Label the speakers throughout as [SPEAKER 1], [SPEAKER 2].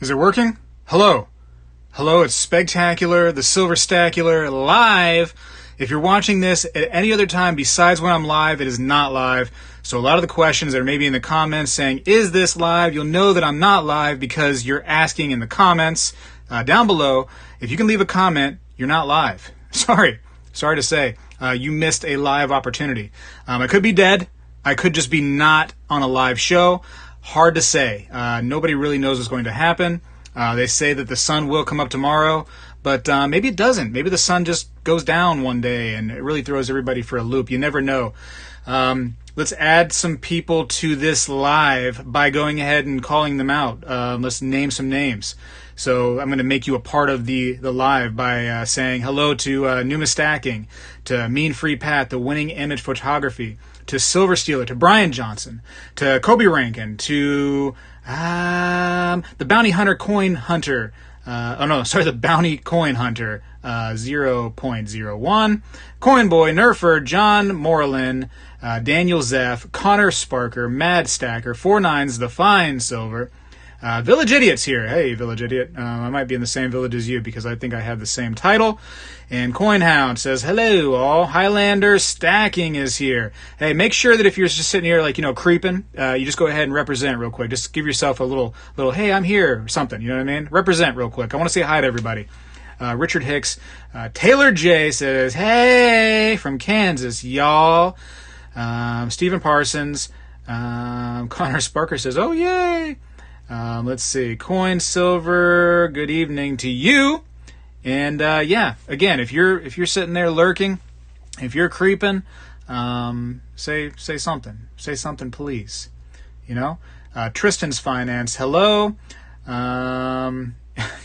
[SPEAKER 1] Is it working? Hello. Hello, it's Spegtacular, the Silverstacular, live. If you're watching this at any other time besides when I'm live, it is not live. So a lot of the questions that are maybe in the comments saying, is this live? You'll know that I'm not live because you're asking in the comments down below. If you can leave a comment, you're not live. Sorry to say. You missed a live opportunity. I could be dead. I could just be not on a live show. Hard to say. Nobody really knows what's going to happen. They say that the sun will come up tomorrow, but maybe it doesn't. Maybe the sun just goes down one day and it really throws everybody for a loop. You never know. Let's add some people to this live by going ahead and calling them out. Let's name some names. So I'm going to make you a part of the live by saying hello to Numa Stacking, to Mean Free Pat, the Winning Image Photography, to Silver Stealer, to Brian Johnson, to Kobe Rankin, to the Bounty Hunter Coin Hunter. The Bounty Coin Hunter 0.01, Coin Boy, Nerfer, John Moreland, Daniel Zeff, Connor Sparker, Mad Stacker, 49's The Fine Silver, Village Idiot's here. Hey, Village Idiot. I might be in the same village as you because I think I have the same title. And Coinhound says, hello, all. Highlander Stacking is here. Hey, make sure that if you're just sitting here, creeping, you just go ahead and represent real quick. Just give yourself a little, hey, I'm here, or something. You know what I mean? Represent real quick. I want to say hi to everybody. Richard Hicks. Taylor J says, hey, from Kansas, y'all. Stephen Parsons. Connor Sparker says, oh, yay. Let's see. Coin Silver, good evening to you. And again, if you're sitting there lurking, if you're creeping, say something. Say something, please. Tristan's Finance, hello.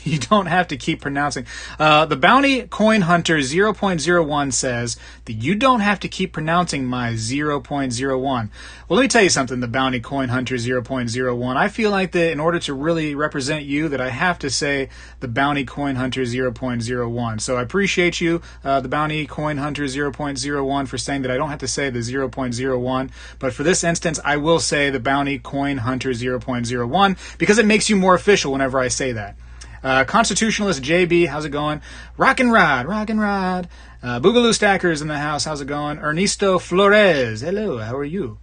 [SPEAKER 1] You don't have to keep pronouncing. The Bounty Coin Hunter 0.01 says that you don't have to keep pronouncing my 0.01. Well, let me tell you something, the Bounty Coin Hunter 0.01. I feel like that in order to really represent you, that I have to say the Bounty Coin Hunter 0.01. So I appreciate you, the Bounty Coin Hunter 0.01, for saying that I don't have to say the 0.01. But for this instance, I will say the Bounty Coin Hunter 0.01 because it makes you more official whenever I say that. Constitutionalist JB, how's it going? Rock and Rod. Boogaloo Stackers in the house, how's it going? Ernesto Flores, hello, how are you?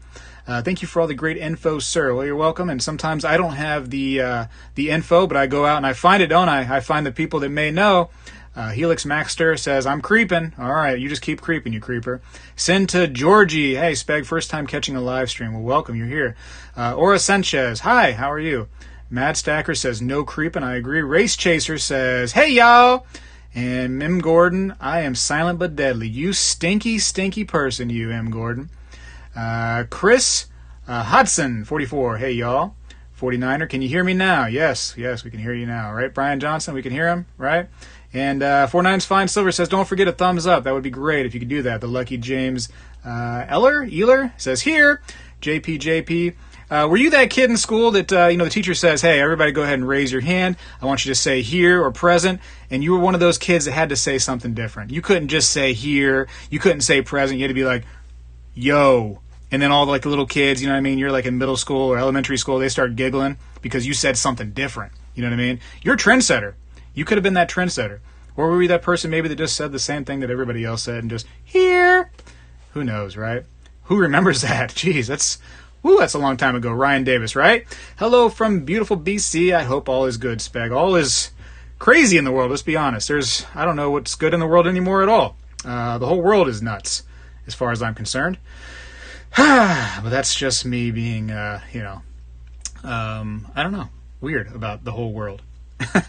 [SPEAKER 1] Thank you for all the great info, sir. Well, you're welcome. And sometimes I don't have the info, but I go out and I find it, don't I? I find the people that may know. Helix Maxter says, I'm creeping. All right, you just keep creeping, you creeper. Send to Georgie. Hey, Speg, first time catching a live stream. Well, welcome, you're here. Aura Sanchez, hi, how are you? Mad Stacker says, no creeping, I agree. Race Chaser says, hey, y'all. And Mim Gordon, I am silent but deadly. You stinky, stinky person, you, M. Gordon. Chris Hudson, 44, hey, y'all. 49er, can you hear me now? Yes, we can hear you now, right? Brian Johnson, we can hear him, right? And 49's Fine Silver says, don't forget a thumbs up. That would be great if you could do that. The Lucky James Eller says, here. JP. Were you that kid in school that, the teacher says, hey, everybody go ahead and raise your hand. I want you to say here or present. And you were one of those kids that had to say something different. You couldn't just say here. You couldn't say present. You had to be like, yo. And then all the little kids, you know what I mean? You're in middle school or elementary school. They start giggling because you said something different. You know what I mean? You're a trendsetter. You could have been that trendsetter. Or were you that person maybe that just said the same thing that everybody else said and just here? Who knows, right? Who remembers that? Jeez, that's a long time ago. Ryan Davis, right? Hello from beautiful BC. I hope all is good, Speg. All is crazy in the world, let's be honest. I don't know what's good in the world anymore at all. The whole world is nuts, as far as I'm concerned. But that's just me being, I don't know, weird about the whole world.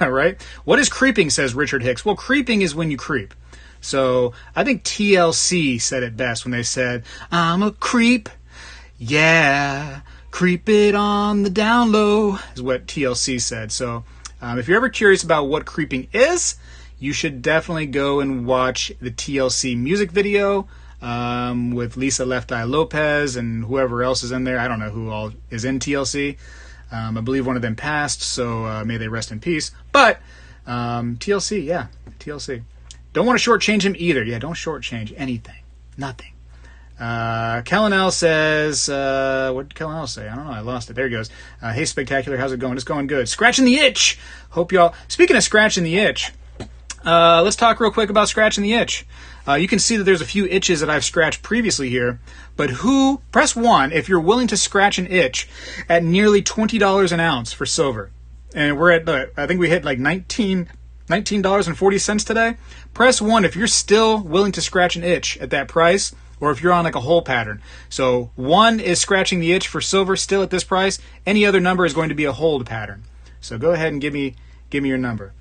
[SPEAKER 1] Right? What is creeping, says Richard Hicks. Well, creeping is when you creep. So I think TLC said it best when they said, I'm a creep. Yeah, creep it on the down low, is what TLC said. So if you're ever curious about what creeping is, you should definitely go and watch the TLC music video with Lisa Left Eye Lopez and whoever else is in there. I don't know who all is in TLC. I believe one of them passed, so may they rest in peace. But TLC. Don't want to shortchange him either. Yeah, don't shortchange anything. Nothing. Kellen L says, what did Kellen L say? I don't know. I lost it. There he goes. Hey, Spectacular. How's it going? It's going good. Scratching the itch. Hope y'all. Speaking of scratching the itch, let's talk real quick about scratching the itch. You can see that there's a few itches that I've scratched previously here, but press 1 if you're willing to scratch an itch at nearly $20 an ounce for silver. And we're at, I think we hit like $19.40 today. Press 1 if you're still willing to scratch an itch at that price, or if you're on like a hole pattern. So 1 is scratching the itch for silver still at this price. Any other number is going to be a hold pattern. So go ahead and give me your number.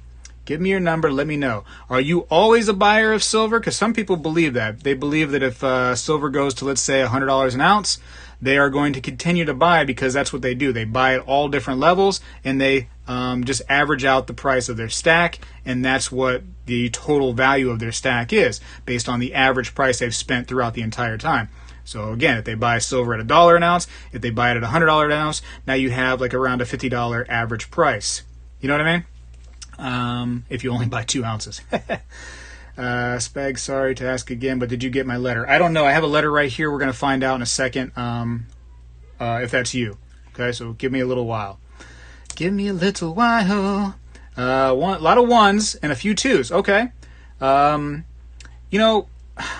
[SPEAKER 1] Give me your number. Let me know. Are you always a buyer of silver? Because some people believe that. They believe that if silver goes to, let's say, $100 an ounce, they are going to continue to buy because that's what they do. They buy at all different levels, and they just average out the price of their stack, and that's what the total value of their stack is, based on the average price they've spent throughout the entire time. So again, if they buy silver at $1 an ounce, if they buy it at $100 an ounce, now you have like around a $50 average price. You know what I mean? If you only buy 2 ounces. Speg, sorry to ask again, but did you get my letter? I don't know. I have a letter right here. We're going to find out in a second if that's you. Okay, so give me a little while. Give me a little while. A lot of 1s and a few 2s. Okay. You know,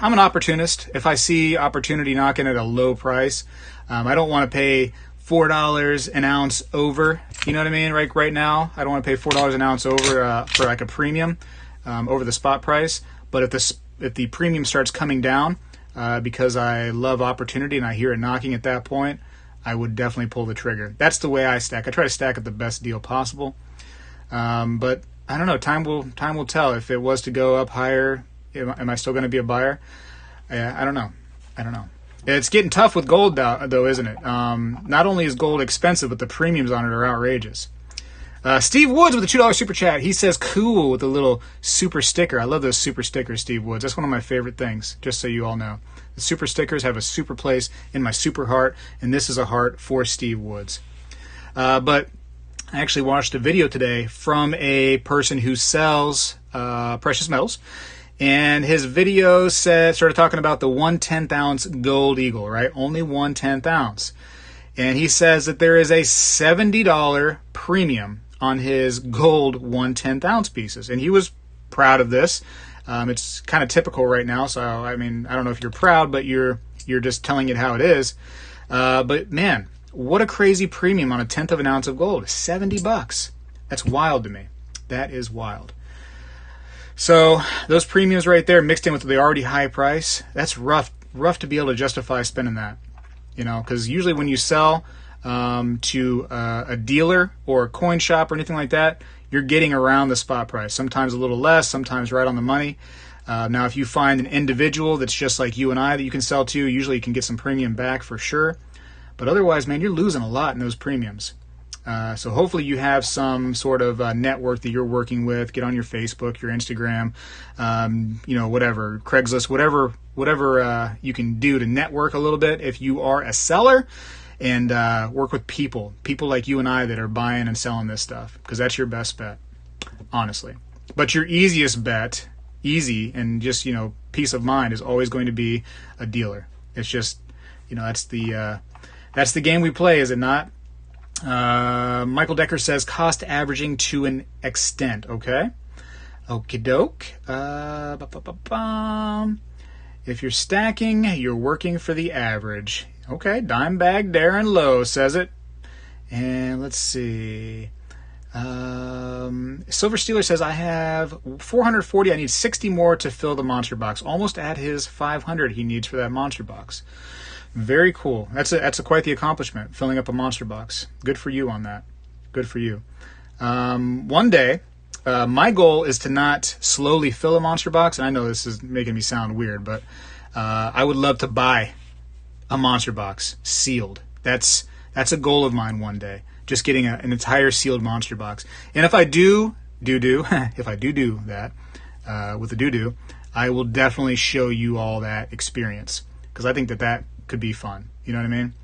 [SPEAKER 1] I'm an opportunist. If I see opportunity knocking at a low price, I don't want to pay $4 an ounce over. You know what I mean? Right now, I don't want to pay $4 an ounce over for like a premium over the spot price. But if the premium starts coming down because I love opportunity and I hear it knocking at that point, I would definitely pull the trigger. That's the way I stack. I try to stack at the best deal possible. But I don't know. Time will tell. If it was to go up higher, am I still going to be a buyer? I don't know. It's getting tough with gold, though, isn't it? Not only is gold expensive, but the premiums on it are outrageous. Steve Woods with a $2 super chat. He says cool with a little super sticker. I love those super stickers, Steve Woods. That's one of my favorite things, just so you all know. The super stickers have a super place in my super heart, and this is a heart for Steve Woods. But I actually watched a video today from a person who sells precious metals. And his video started talking about the 1/10 ounce gold eagle, right? Only 1/10 ounce. And he says that there is a $70 premium on his gold 1/10 ounce pieces. And he was proud of this. It's kind of typical right now. So, I mean, I don't know if you're proud, but you're just telling it how it is. But man, what a crazy premium on a 1/10 of an ounce of gold. $70. That's wild to me. That is wild. So those premiums right there mixed in with the already high price, that's rough to be able to justify spending that, you know, because usually when you sell to a dealer or a coin shop or anything like that, you're getting around the spot price, sometimes a little less, sometimes right on the money. Now, if you find an individual that's just like you and I that you can sell to, usually you can get some premium back for sure. But otherwise, man, you're losing a lot in those premiums. So hopefully you have some sort of network that you're working with. Get on your Facebook, your Instagram, you know, whatever, Craigslist, whatever you can do to network a little bit if you are a seller, and work with people like you and I that are buying and selling this stuff, because that's your best bet, honestly. But your easiest bet, easy and just, you know, peace of mind, is always going to be a dealer. It's just, you know, that's the game we play, is it not? Michael Decker says cost averaging to an extent. Okay. Okie doke. If you're stacking, you're working for the average. Okay. Dimebag Darren Lowe says it. And let's see. Silver Steeler says I have 440. I need 60 more to fill the monster box. Almost at his 500 he needs for that monster box. Very cool. That's quite the accomplishment, filling up a monster box. Good for you on that. Good for you. One day, my goal is to not slowly fill a monster box. And I know this is making me sound weird, but I would love to buy a monster box sealed. That's a goal of mine one day. Just getting an entire sealed monster box. And if I do if I do that with the doo-doo, I will definitely show you all that experience, because I think that could be fun. You know what I mean?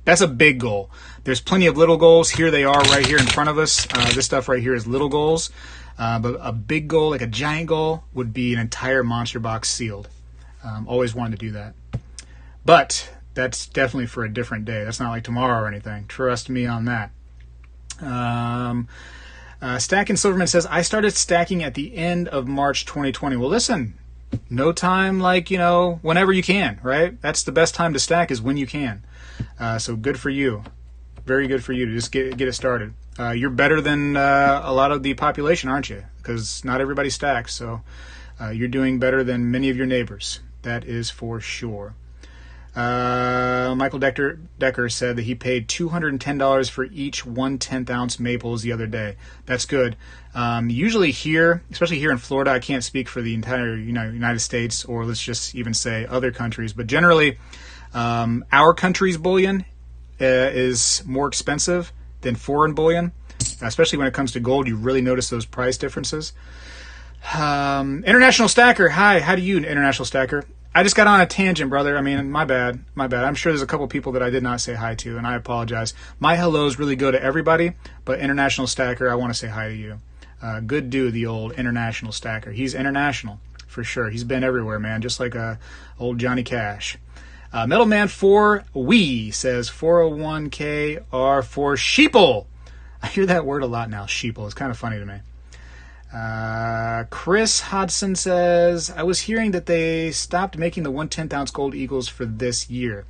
[SPEAKER 1] That's a big goal. There's plenty of little goals. Here they are right here in front of us. This stuff right here is little goals. But a big goal, like a giant goal, would be an entire monster box sealed. Always wanted to do that. But that's definitely for a different day. That's not like tomorrow or anything. Trust me on that. Stacking Silverman says, I started stacking at the end of March 2020. Well, listen, no time like, whenever you can, right? That's the best time to stack is when you can. So good for you. Very good for you to just get it started. You're better than a lot of the population, aren't you? Because not everybody stacks, so you're doing better than many of your neighbors. That is for sure. Michael Decker said that he paid $210 for each 1/10 ounce maples the other day. That's good. Usually here, especially here in Florida, I can't speak for the entire United States, or let's just even say other countries, but generally our country's bullion is more expensive than foreign bullion, especially when it comes to gold. You really notice those price differences. International Stacker, hi, how do you, International Stacker? I just got on a tangent, brother. I mean, my bad. I'm sure there's a couple people that I did not say hi to, and I apologize. My hellos really go to everybody, but International Stacker, I want to say hi to you. Good dude, the old International Stacker. He's international, for sure. He's been everywhere, man, just like old Johnny Cash. Metalman 4 We says 401k are for sheeple. I hear that word a lot now, sheeple. It's kind of funny to me. Chris Hodson says, I was hearing that they stopped making the 1/10 ounce gold eagles for this year.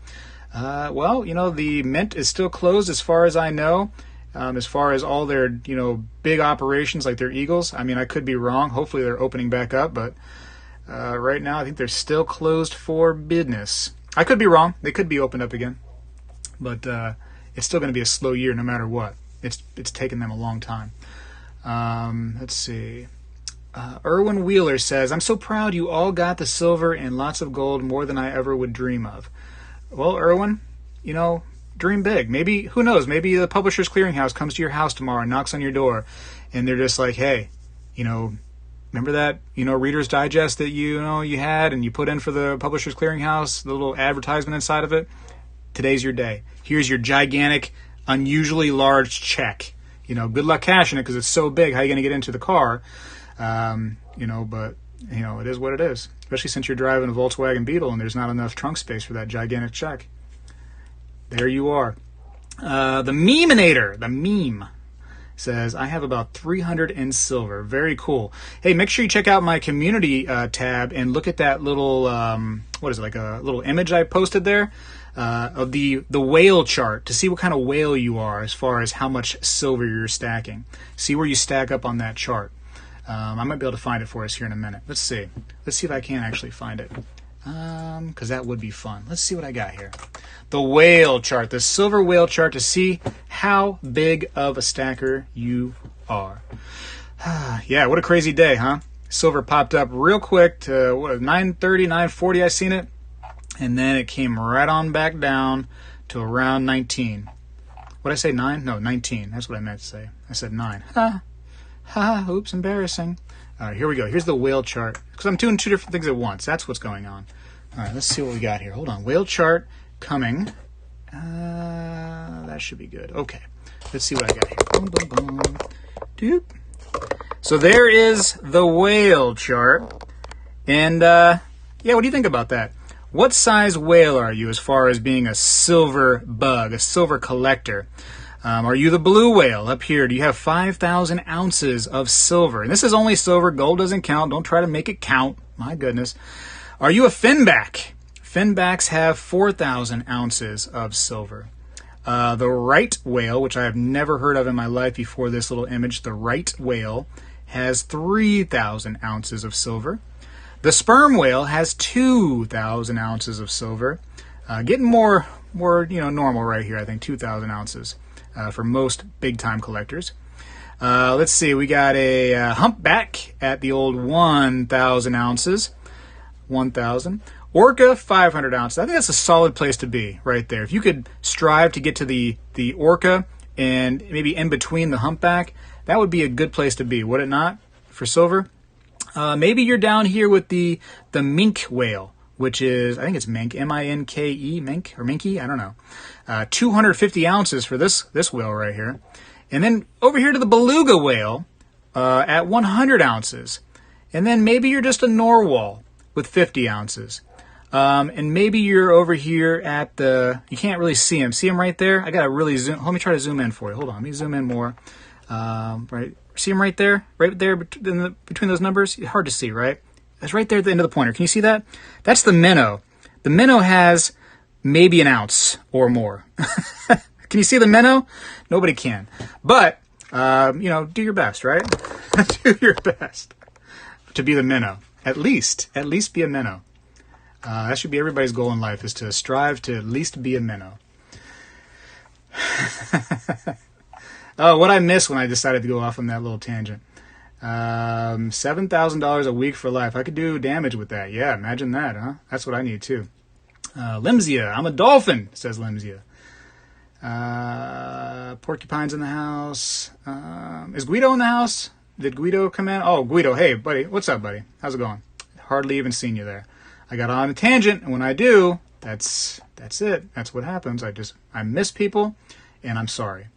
[SPEAKER 1] Well, the mint is still closed as far as I know. As far as all their, big operations like their eagles. I mean, I could be wrong. Hopefully they're opening back up, but right now I think they're still closed for business. I could be wrong. They could be opened up again. But it's still going to be a slow year no matter what. It's taken them a long time. Let's see. Erwin Wheeler says, I'm so proud you all got the silver and lots of gold, more than I ever would dream of. Well, Erwin, dream big. Maybe, who knows, maybe the Publishers Clearinghouse comes to your house tomorrow and knocks on your door, and they're just like, hey, remember that, Reader's Digest that you had and you put in for the Publishers Clearinghouse, the little advertisement inside of it? Today's your day. Here's your gigantic, unusually large check. Good luck cashing it because it's so big. How are you going to get into the car? But it is what it is. Especially since you're driving a Volkswagen Beetle and there's not enough trunk space for that gigantic check. There you are. The Memeinator, the meme, says, I have about 300 in silver. Very cool. Hey, make sure you check out my community tab and look at that little, what is it, like a little image I posted there? Of the whale chart to see what kind of whale you are as far as how much silver you're stacking. See where you stack up on that chart. I might be able to find it for us here in a minute. Let's see. Let's see if I can actually find it. Because that would be fun. Let's see what I got here. The whale chart, the silver whale chart, to see how big of a stacker you are. Yeah, what a crazy day, huh? Silver popped up real quick to 9:30, 9:40 I seen it. And then it came right on back down to around 19. What did I say, 9? No, 19. That's what I meant to say. I said 9. Oops, embarrassing. All right, here we go. Here's the whale chart. Because I'm doing two different things at once. That's what's going on. All right, let's see what we got here. Hold on. Whale chart coming. That should be good. Okay. Let's see what I got here. Boom, boom, boom. Doop. So there is the whale chart. And, yeah, what do you think about that? What size whale are you as far as being a silver bug, a silver collector? Are you the blue whale up here? Do you have 5,000 ounces of silver? And this is only silver. Gold doesn't count. Don't try to make it count. My goodness. Are you a finback? Finbacks have 4,000 ounces of silver. The right whale, which I have never heard of in my life before this little image, the right whale has 3,000 ounces of silver. The sperm whale has 2,000 ounces of silver. Getting more normal right here, I think, 2,000 ounces for most big-time collectors. Let's see, we got a humpback at the old 1,000 ounces. 1,000. Orca, 500 ounces. I think that's a solid place to be right there. If you could strive to get to the orca and maybe in between the humpback, that would be a good place to be, would it not, for silver? Maybe you're down here with the mink whale, which is, I think it's mink, M-I-N-K-E, mink, or minky, I don't know. 250 ounces for this whale right here. And then over here to the beluga whale at 100 ounces. And then maybe you're just a narwhal with 50 ounces. And maybe you're over here at the, you can't really see him. See him right there? I got to really zoom. Let me try to zoom in for you. Hold on. Let me zoom in more. Right. See him right there? Right there between those numbers? It's hard to see, right? That's right there at the end of the pointer. Can you see that? That's the minnow. The minnow has maybe an ounce or more. Can you see the minnow? Nobody can. But, do your best, right? Do your best to be the minnow. At least be a minnow. That should be everybody's goal in life, is to strive to at least be a minnow. Oh, what I missed when I decided to go off on that little tangent. $7,000 a week for life. I could do damage with that. Yeah, imagine that, huh? That's what I need, too. Limsia, I'm a dolphin, says Limsia. Porcupine's in the house. Is Guido in the house? Did Guido come in? Oh, Guido, hey, buddy. What's up, buddy? How's it going? Hardly even seen you there. I got on a tangent, and when I do, that's it. That's what happens. I miss people, and I'm sorry.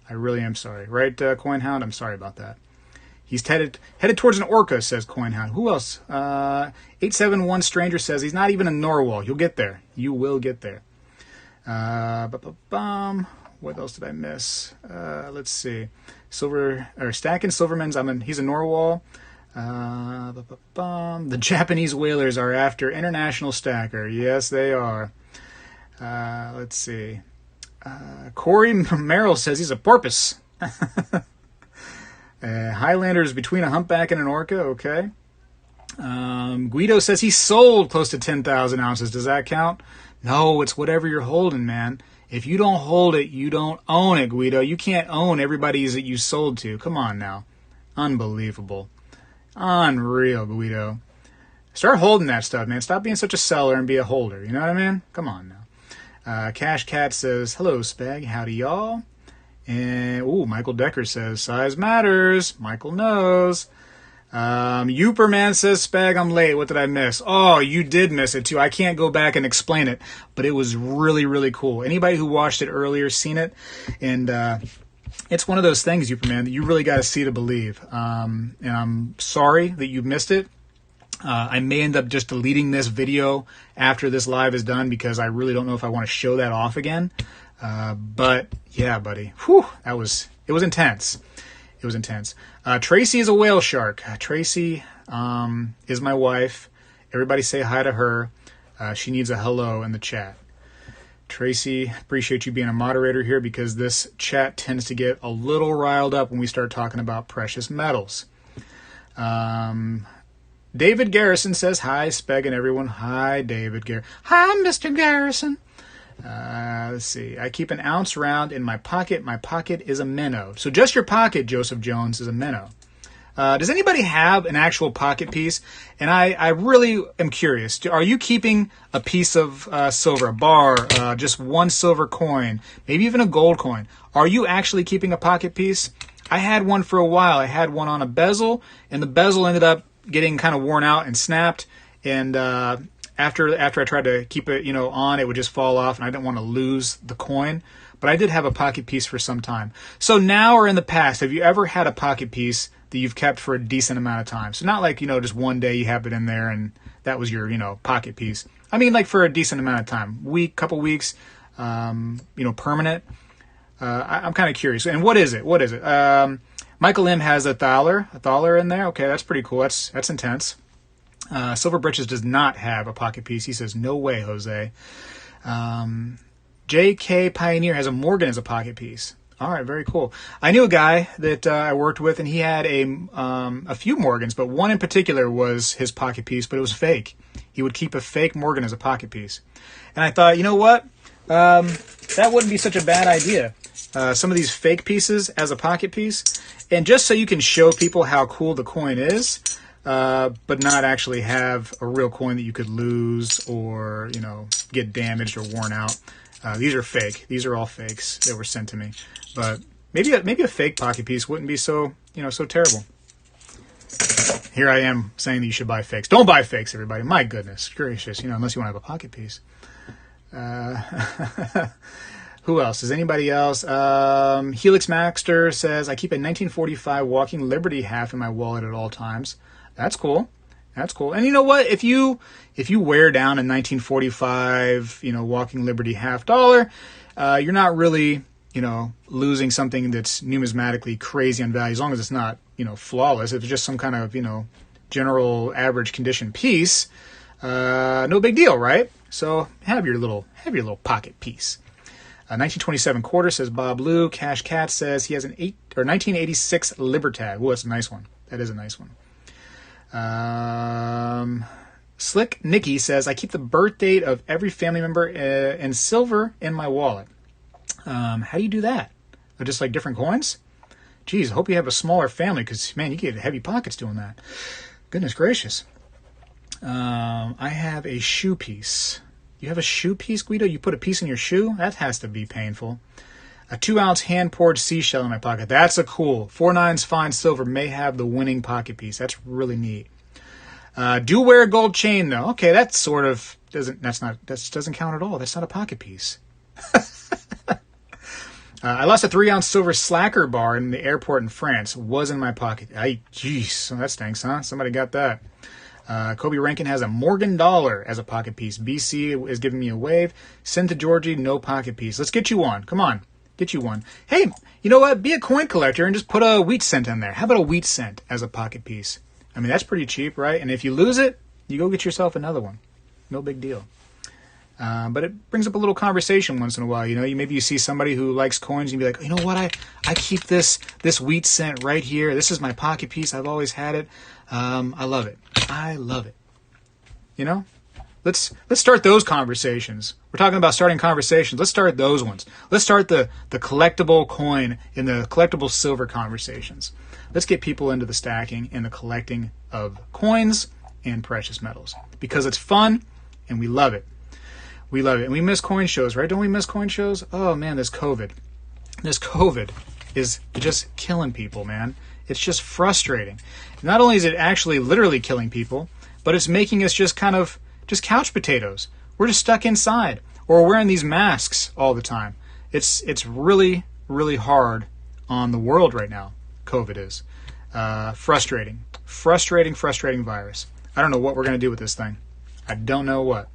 [SPEAKER 1] I really am sorry. Right, Coinhound? I'm sorry about that. He's headed towards an orca, says Coinhound. Who else? 871 Stranger says he's not even a narwhal. You'll get there. You will get there. What else did I miss? Let's see. Stacking Silverman's. He's a narwhal. The Japanese whalers are after international stacker. Yes, they are. Let's see. Corey Merrill says he's a porpoise. Highlander is between a humpback and an orca. Okay. Guido says he sold close to 10,000 ounces. Does that count? No, it's whatever you're holding, man. If you don't hold it, you don't own it, Guido. You can't own everybody's that you sold to. Come on now. Unbelievable. Unreal, Guido. Start holding that stuff, man. Stop being such a seller and be a holder. You know what I mean? Come on now. Cash Cat says, hello, Speg. Howdy, y'all. And, Michael Decker says, size matters. Michael knows. Uperman says, Spag, I'm late. What did I miss? Oh, you did miss it too. I can't go back and explain it, but it was really, really cool. Anybody who watched it earlier, seen it, and it's one of those things, Uperman, that you really got to see to believe. And I'm sorry that you missed it. I may end up just deleting this video after this live is done because I really don't know if I want to show that off again. But yeah, buddy, it was intense. It was intense. Tracy is a whale shark. Tracy is my wife. Everybody say hi to her. She needs a hello in the chat. Tracy, appreciate you being a moderator here because this chat tends to get a little riled up when we start talking about precious metals. David Garrison says, hi, Speg and everyone. Hi, David Garrison. Hi, Mr. Garrison. Let's see. I keep an ounce round in my pocket. My pocket is a minnow. So just your pocket, Joseph Jones, is a minnow. Does anybody have an actual pocket piece? And I really am curious. Are you keeping a piece of silver, a bar, just one silver coin, maybe even a gold coin? Are you actually keeping a pocket piece? I had one for a while. I had one on a bezel, and the bezel ended up getting kind of worn out and snapped. And after I tried to keep it, on, it would just fall off, and I didn't want to lose the coin. But I did have a pocket piece for some time. So now or in the past, have you ever had a pocket piece that you've kept for a decent amount of time? So not like, just one day you have it in there and that was your, pocket piece. I mean, like for a decent amount of time, couple weeks, permanent. I'm kind of curious. And what is it? Michael M has a thaler in there. Okay, that's pretty cool. That's intense. Silver Britches does not have a pocket piece. He says, no way, Jose. J.K. Pioneer has a Morgan as a pocket piece. All right, very cool. I knew a guy that I worked with, and he had a few Morgans, but one in particular was his pocket piece, but it was fake. He would keep a fake Morgan as a pocket piece. And I thought, you know what? That wouldn't be such a bad idea. Some of these fake pieces as a pocket piece. And just so you can show people how cool the coin is, but not actually have a real coin that you could lose or, get damaged or worn out. These are fake. These are all fakes that were sent to me. But maybe a fake pocket piece wouldn't be so terrible. Here I am saying that you should buy fakes. Don't buy fakes, everybody. My goodness gracious, unless you want to have a pocket piece. Who else? Is anybody else? Helix Maxter says, I keep a 1945 Walking Liberty half in my wallet at all times. That's cool. That's cool. And you know what? If you wear down a 1945, Walking Liberty $50, you're not really, losing something that's numismatically crazy on value, as long as it's not, flawless. If it's just some kind of, general average condition piece, no big deal, right? So have your little pocket piece. 1927 quarter, says Bob Lou. Cash Cat says he has an 1986 Libertad. Oh, that's a nice one. That is a nice one. Slick Nikki says, I keep the birth date of every family member in silver in my wallet. How do you do that? Just like different coins? Geez, I hope you have a smaller family, because, man, you get heavy pockets doing that. Goodness gracious. I have a shoe piece. You have a shoe piece, Guido? You put a piece in your shoe? That has to be painful. A 2-ounce hand-poured seashell in my pocket. That's a cool. 4/9 fine silver may have the winning pocket piece. That's really neat. Do wear a gold chain, though. Okay, that sort of doesn't count at all. That's not a pocket piece. I lost a 3-ounce silver slacker bar in the airport in France. Was in my pocket. Jeez, that stinks, huh? Somebody got that. Kobe Rankin has a Morgan dollar as a pocket piece. BC is giving me a wave. Send to Georgie, no pocket piece. Let's get you one. Come on, get you one. Hey, you know what? Be a coin collector and just put a wheat cent in there. How about a wheat cent as a pocket piece? I mean, that's pretty cheap, right? And if you lose it, you go get yourself another one. No big deal. But it brings up a little conversation once in a while. Maybe you see somebody who likes coins and you be like, you know what? I keep this wheat cent right here. This is my pocket piece. I've always had it. I love it. I love it. Let's start those conversations. We're talking about starting conversations. Let's start those ones. Let's start the collectible coin and the collectible silver conversations. Let's get people into the stacking and the collecting of coins and precious metals, because it's fun and we love it. We love it. And we miss coin shows, right? Don't we miss coin shows? Oh, man, this COVID. This COVID is just killing people, man. It's just frustrating. Not only is it actually literally killing people, but it's making us just couch potatoes. We're just stuck inside, or we're wearing these masks all the time. It's really, really hard on the world right now. COVID is. Frustrating virus. I don't know what we're going to do with this thing. I don't know what.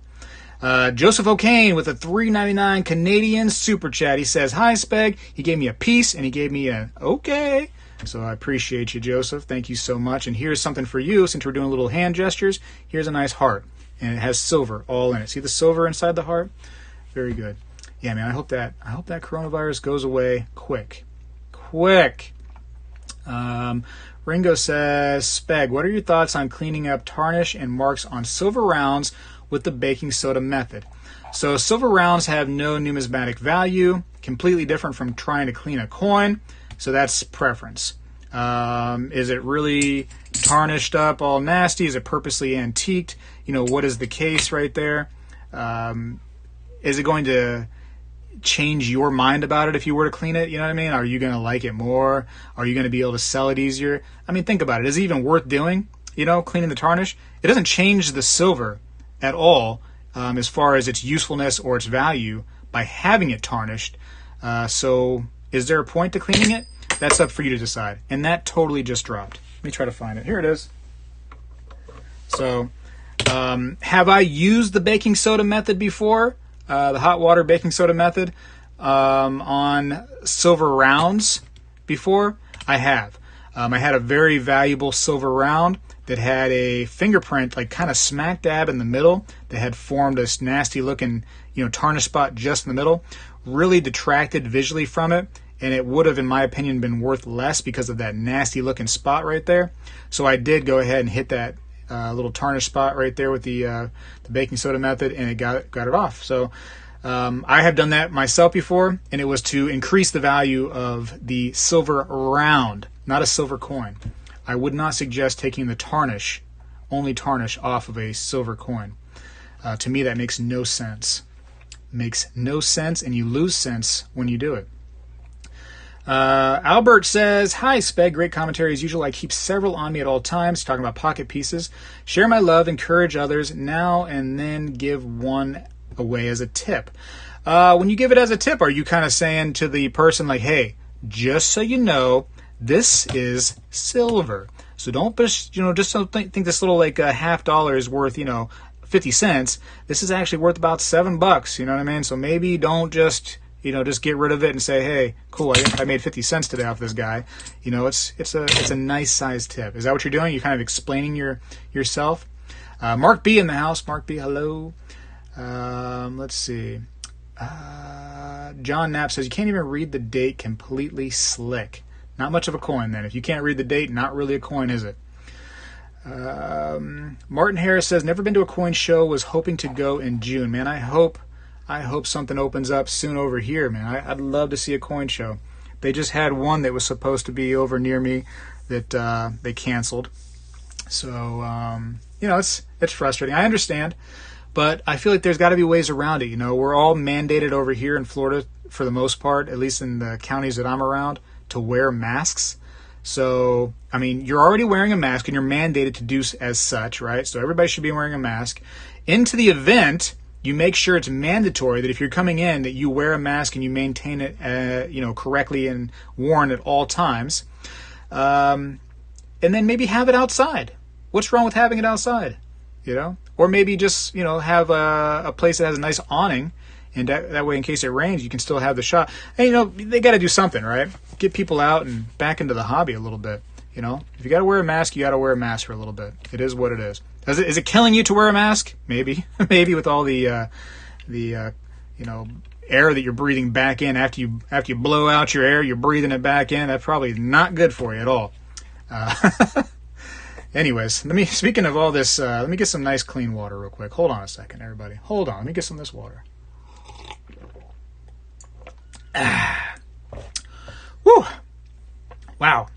[SPEAKER 1] Joseph O'Kane with a $3.99 Canadian super chat. He says, hi, Speg. He gave me a piece, and he gave me a okay. So I appreciate you, Joseph. Thank you so much. And here's something for you, since we're doing little hand gestures. Here's a nice heart, and it has silver all in it. See the silver inside the heart? Very good. Yeah, man, I hope that coronavirus goes away quick. Ringo says, Speg, what are your thoughts on cleaning up tarnish and marks on silver rounds with the baking soda method? So silver rounds have no numismatic value, completely different from trying to clean a coin. So that's preference. Is it really tarnished up, all nasty? Is it purposely antiqued? What is the case right there? Is it going to change your mind about it if you were to clean it? You know what I mean? Are you going to like it more? Are you going to be able to sell it easier? I mean, think about it. Is it even worth doing? Cleaning the tarnish? It doesn't change the silver at all as far as its usefulness or its value by having it tarnished. So is there a point to cleaning it? That's up for you to decide. And that totally just dropped. Let me try to find it. Here it is. So have I used the baking soda method before? The hot water baking soda method on silver rounds before? I have. I had a very valuable silver round that had a fingerprint like kind of smack dab in the middle that had formed this nasty looking tarnish spot just in the middle. Really detracted visually from it, and it would have, in my opinion, been worth less because of that nasty looking spot right there. So I did go ahead and hit that little tarnish spot right there with the baking soda method, and it got it off. So I have done that myself before, and it was to increase the value of the silver round, not a silver coin. I would not suggest taking the only tarnish off of a silver coin. To me, that makes no sense. Makes no sense, and you lose sense when you do it. Albert says, hi, Speg. Great commentary as usual. I keep several on me at all times, talking about pocket pieces. Share my love, encourage others now, and then give one away as a tip. When you give it as a tip, are you kind of saying to the person like, hey, just so you know, this is silver. So don't just, just don't think this little like $50 is worth, 50 cents. This is actually worth about $7. You know what I mean? So maybe don't just, just get rid of it and say, hey, cool, I made 50 cents today off this guy. It's a nice size tip. Is that what you're doing? You're kind of explaining yourself. Mark B in the house. Mark B, hello. Let's see. John Knapp says, you can't even read the date. Completely slick. Not much of a coin then. If you can't read the date, not really a coin, is it? Martin Harris says, never been to a coin show, was hoping to go in June. Man, I hope something opens up soon over here, man. I'd love to see a coin show. They just had one that was supposed to be over near me that they canceled. So, it's frustrating. I understand, but I feel like there's got to be ways around it. We're all mandated over here in Florida, for the most part, at least in the counties that I'm around, to wear masks. So, I mean, you're already wearing a mask and you're mandated to do as such, right? So everybody should be wearing a mask. Into the event, you make sure it's mandatory that if you're coming in, that you wear a mask and you maintain it, correctly and worn at all times. And then maybe have it outside. What's wrong with having it outside? Or maybe just, have a place that has a nice awning. And that way, in case it rains, you can still have the shot. And, they got to do something, right? Get people out and back into the hobby a little bit. If you got to wear a mask, you got to wear a mask for a little bit. It is what it is. Is it killing you to wear a mask? Maybe. Maybe with all the air that you're breathing back in after you blow out your air, you're breathing it back in. That's probably not good for you at all. Anyways, speaking of all this, let me get some nice clean water real quick. Hold on a second, everybody. Hold on. Let me get some of this water. Woo! Wow.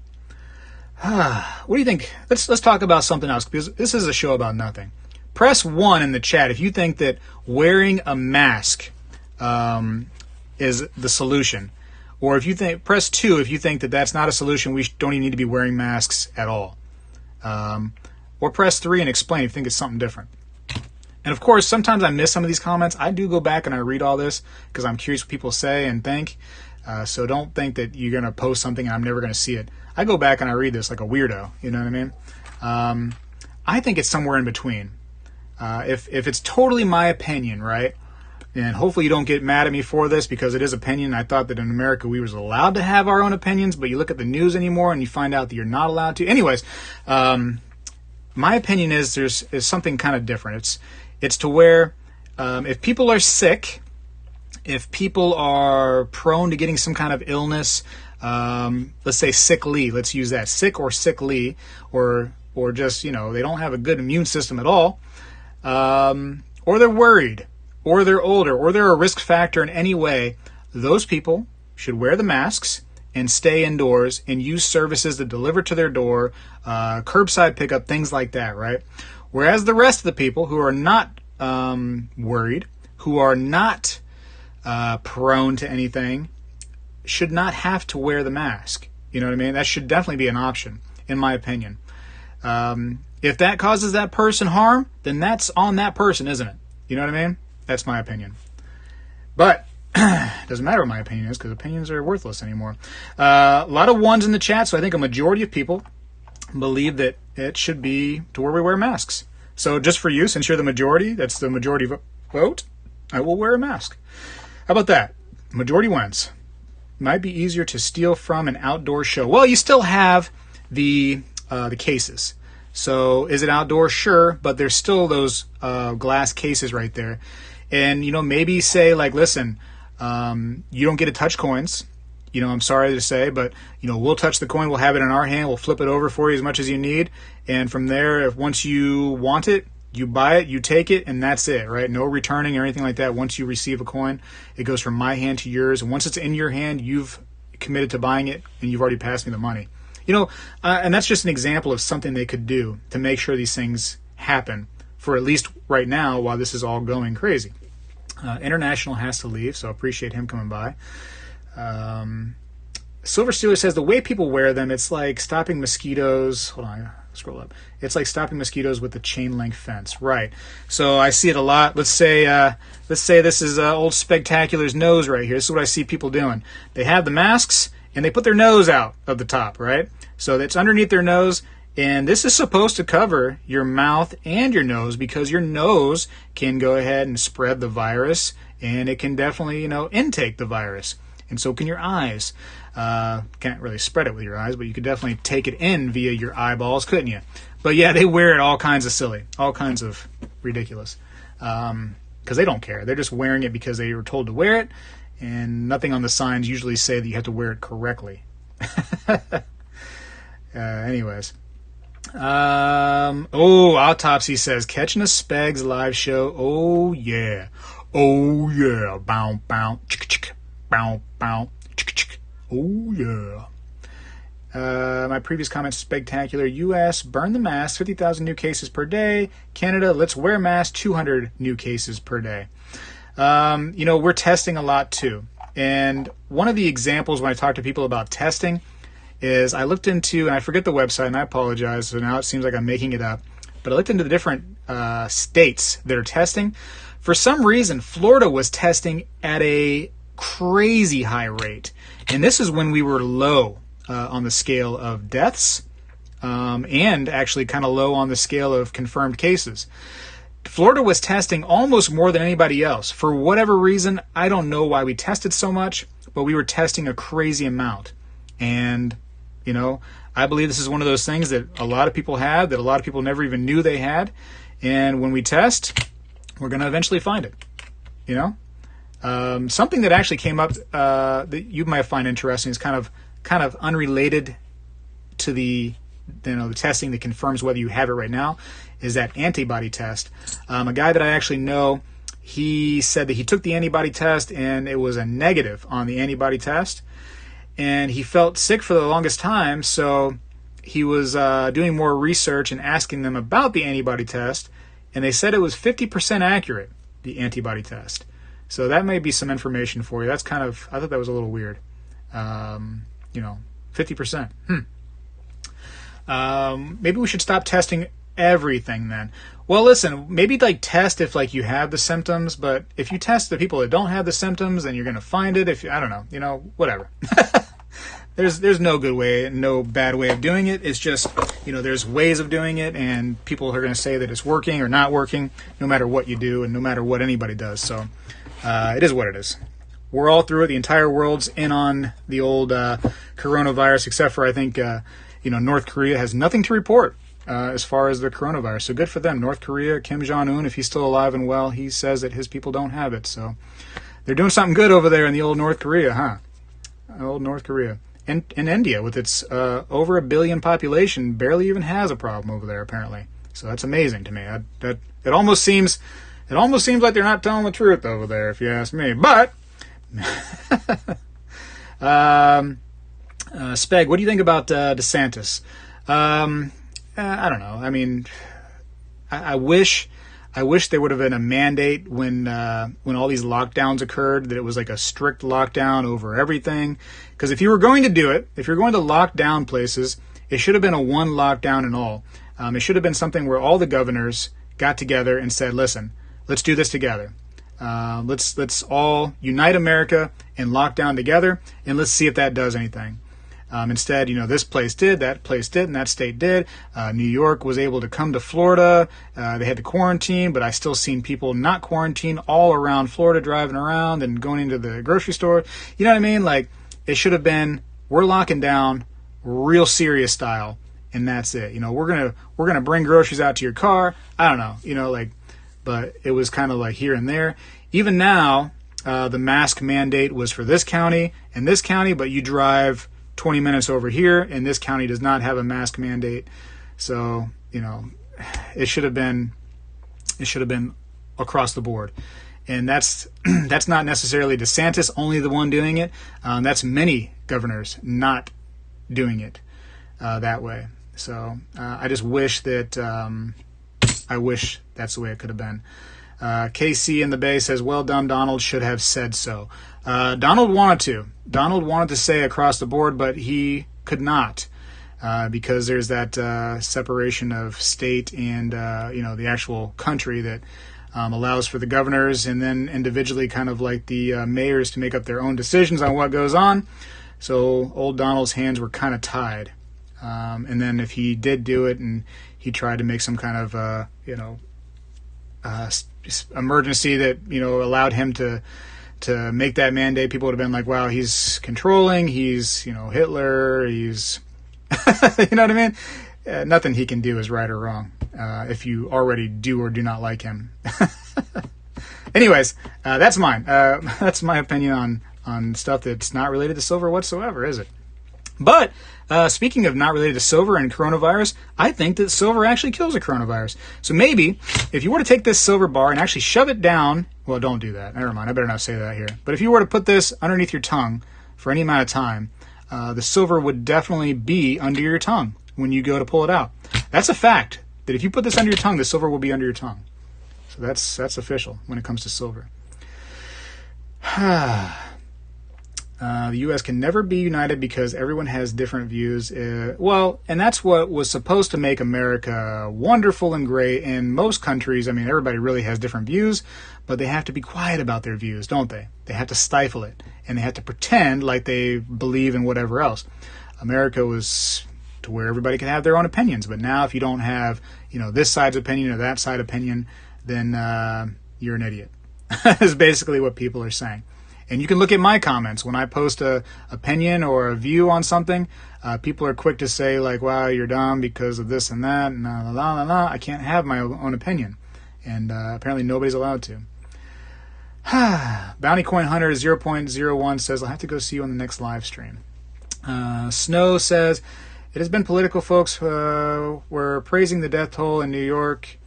[SPEAKER 1] What do you think? Let's talk about something else, because this is a show about nothing. Press 1 in the chat if you think that wearing a mask is the solution, or if you think, press 2 if you think that that's not a solution. We don't even need to be wearing masks at all, or press 3 and explain if you think it's something different. And of course, sometimes I miss some of these comments. I do go back and I read all this because I'm curious what people say and think. So don't think that you're going to post something and I'm never going to see it. I go back and I read this like a weirdo. You know what I mean? I think it's somewhere in between. If it's totally my opinion, right? And hopefully you don't get mad at me for this, because it is opinion. I thought that in America we was allowed to have our own opinions, but you look at the news anymore and you find out that you're not allowed to. Anyways, my opinion is there's something kind of different. It's to where if people are sick, if people are prone to getting some kind of illness, let's say sickly, let's use that, sick or sickly, or just, they don't have a good immune system at all, or they're worried, or they're older, or they're a risk factor in any way, those people should wear the masks and stay indoors and use services that deliver to their door, curbside pickup, things like that, right? Whereas the rest of the people who are not worried, who are not prone to anything, should not have to wear the mask. You know what I mean? That should definitely be an option, in my opinion. If that causes that person harm, then that's on that person, isn't it? You know what I mean? That's my opinion. But it doesn't matter what my opinion is, because opinions are worthless anymore. A lot of ones in the chat, so I think a majority of people believe that it should be to where we wear masks. So just for you, since you're the majority, that's the majority vote, I will wear a mask. How about that? Majority wins. Might be easier to steal from an outdoor show. Well, you still have the cases. So is it outdoor? Sure, but there's still those glass cases right there. And, maybe say, like, listen, you don't get to touch coins. I'm sorry to say, but, we'll touch the coin. We'll have it in our hand. We'll flip it over for you as much as you need. And from there, if once you want it, you buy it, you take it, and that's it, right? No returning or anything like that. Once you receive a coin, it goes from my hand to yours. And once it's in your hand, you've committed to buying it, and you've already passed me the money. And that's just an example of something they could do to make sure these things happen, for at least right now while this is all going crazy. International has to leave, so I appreciate him coming by. Silver Steeler says the way people wear them, it's like stopping mosquitoes. Hold on, scroll up. It's like stopping mosquitoes with a chain link fence, right? So I see it a lot. Let's say this is old Spegtacular's nose right here. This is what I see people doing. They have the masks and they put their nose out of the top, right? So it's underneath their nose, And this is supposed to cover your mouth and your nose, because your nose can go ahead and spread the virus, and it can definitely, intake the virus. And so can your eyes. Can't really spread it with your eyes, but you could definitely take it in via your eyeballs, couldn't you? But yeah, they wear it all kinds of silly, all kinds of ridiculous. Because they don't care. They're just wearing it because they were told to wear it, and nothing on the signs usually say that you have to wear it correctly. Anyways. Autopsy says, catching a Spegs live show. Oh, yeah. Oh, yeah. Bow, bow, chick, chick. Bow, bow, chick, chick. Oh, yeah. My previous comments, Spegtacular. U.S., burn the mask, 50,000 new cases per day. Canada, let's wear masks, 200 new cases per day. We're testing a lot, too. And one of the examples when I talk to people about testing is I looked into, and I forget the website, and I apologize, so now it seems like I'm making it up, but I looked into the different states that are testing. For some reason, Florida was testing at a crazy high rate, and this is when we were low on the scale of deaths, and actually kind of low on the scale of confirmed cases. Florida was testing almost more than anybody else. For whatever reason, I don't know why we tested so much, but we were testing a crazy amount. And I believe this is one of those things that a lot of people have, that a lot of people never even knew they had. And when we test, we're going to eventually find it. Something that actually came up that you might find interesting is kind of unrelated to the testing that confirms whether you have it right now, is that antibody test. A guy that I actually know, he said that he took the antibody test and it was a negative on the antibody test. And he felt sick for the longest time, so he was doing more research and asking them about the antibody test, and they said it was 50% accurate, the antibody test. So that may be some information for you. I thought that was a little weird. 50%. Maybe we should stop testing everything then. Well, listen, maybe test if you have the symptoms, but if you test the people that don't have the symptoms, then you're going to find it. I don't know, whatever. There's no good way, no bad way of doing it. It's just, there's ways of doing it, and people are going to say that it's working or not working, no matter what you do and no matter what anybody does. So it is what it is. We're all through it. The entire world's in on the old coronavirus, except for I think North Korea has nothing to report as far as the coronavirus. So good for them. North Korea, Kim Jong-un, if he's still alive and well, he says that his people don't have it. So they're doing something good over there in the old North Korea, huh? Old North Korea. And India, with its over 1 billion population, barely even has a problem over there, apparently. So that's amazing to me. It almost seems like they're not telling the truth over there, if you ask me. But Speg, what do you think about DeSantis? I don't know. I mean, I wish there would have been a mandate when all these lockdowns occurred, that it was like a strict lockdown over everything. Because if you were going to do it, if you're going to lock down places, it should have been a one lockdown and all. It should have been something where all the governors got together and said, listen, let's do this together. Let's all unite America and lock down together, and let's see if that does anything. Instead, this place did, that place did, and that state did. New York was able to come to Florida. They had to quarantine, but I still seen people not quarantine all around Florida, driving around and going into the grocery store. You know what I mean? It should have been, we're locking down real serious style, and that's it. We're gonna bring groceries out to your car. I don't know, but it was kind of here and there. Even now, the mask mandate was for this county and this county, but you drive 20 minutes over here, and this county does not have a mask mandate. So, it should have been across the board. And that's not necessarily DeSantis only the one doing it. That's many governors not doing it that way. So I just wish that I wish that's the way it could have been. KC in the Bay says, well done, Donald should have said so. Donald wanted to say across the board, but he could not because there's that separation of state and the actual country that allows for the governors and then individually kind of like the mayors to make up their own decisions on what goes on. So old Donald's hands were kind of tied And then if he did do it and he tried to make some kind of, emergency that, allowed him to make that mandate, people would have been like, wow, he's controlling, he's, Hitler, he's, you know what I mean? Nothing he can do is right or wrong if you already do or do not like him. Anyways, that's mine. That's my opinion on stuff that's not related to silver whatsoever, is it? But speaking of not related to silver and coronavirus, I think that silver actually kills a coronavirus. So maybe if you were to take this silver bar and actually shove it down, well, don't do that. Never mind. I better not say that here. But if you were to put this underneath your tongue for any amount of time, the silver would definitely be under your tongue when you go to pull it out. That's a fact, that if you put this under your tongue, the silver will be under your tongue. So that's official when it comes to silver. The U.S. can never be united because everyone has different views. And that's what was supposed to make America wonderful and great. In most countries, everybody really has different views, but they have to be quiet about their views, don't they? They have to stifle it, and they have to pretend like they believe in whatever else. America was to where everybody can have their own opinions, but now if you don't have, this side's opinion or that side opinion, then you're an idiot. Is basically what people are saying. And you can look at my comments. When I post a opinion or a view on something, people are quick to say, like, wow, you're dumb because of this and that, and la la la la. I can't have my own opinion. And apparently nobody's allowed to. Bounty Coin Hunter 0.01 says, I'll have to go see you on the next live stream. Snow says, it has been political, folks. We're praising the death toll in New York.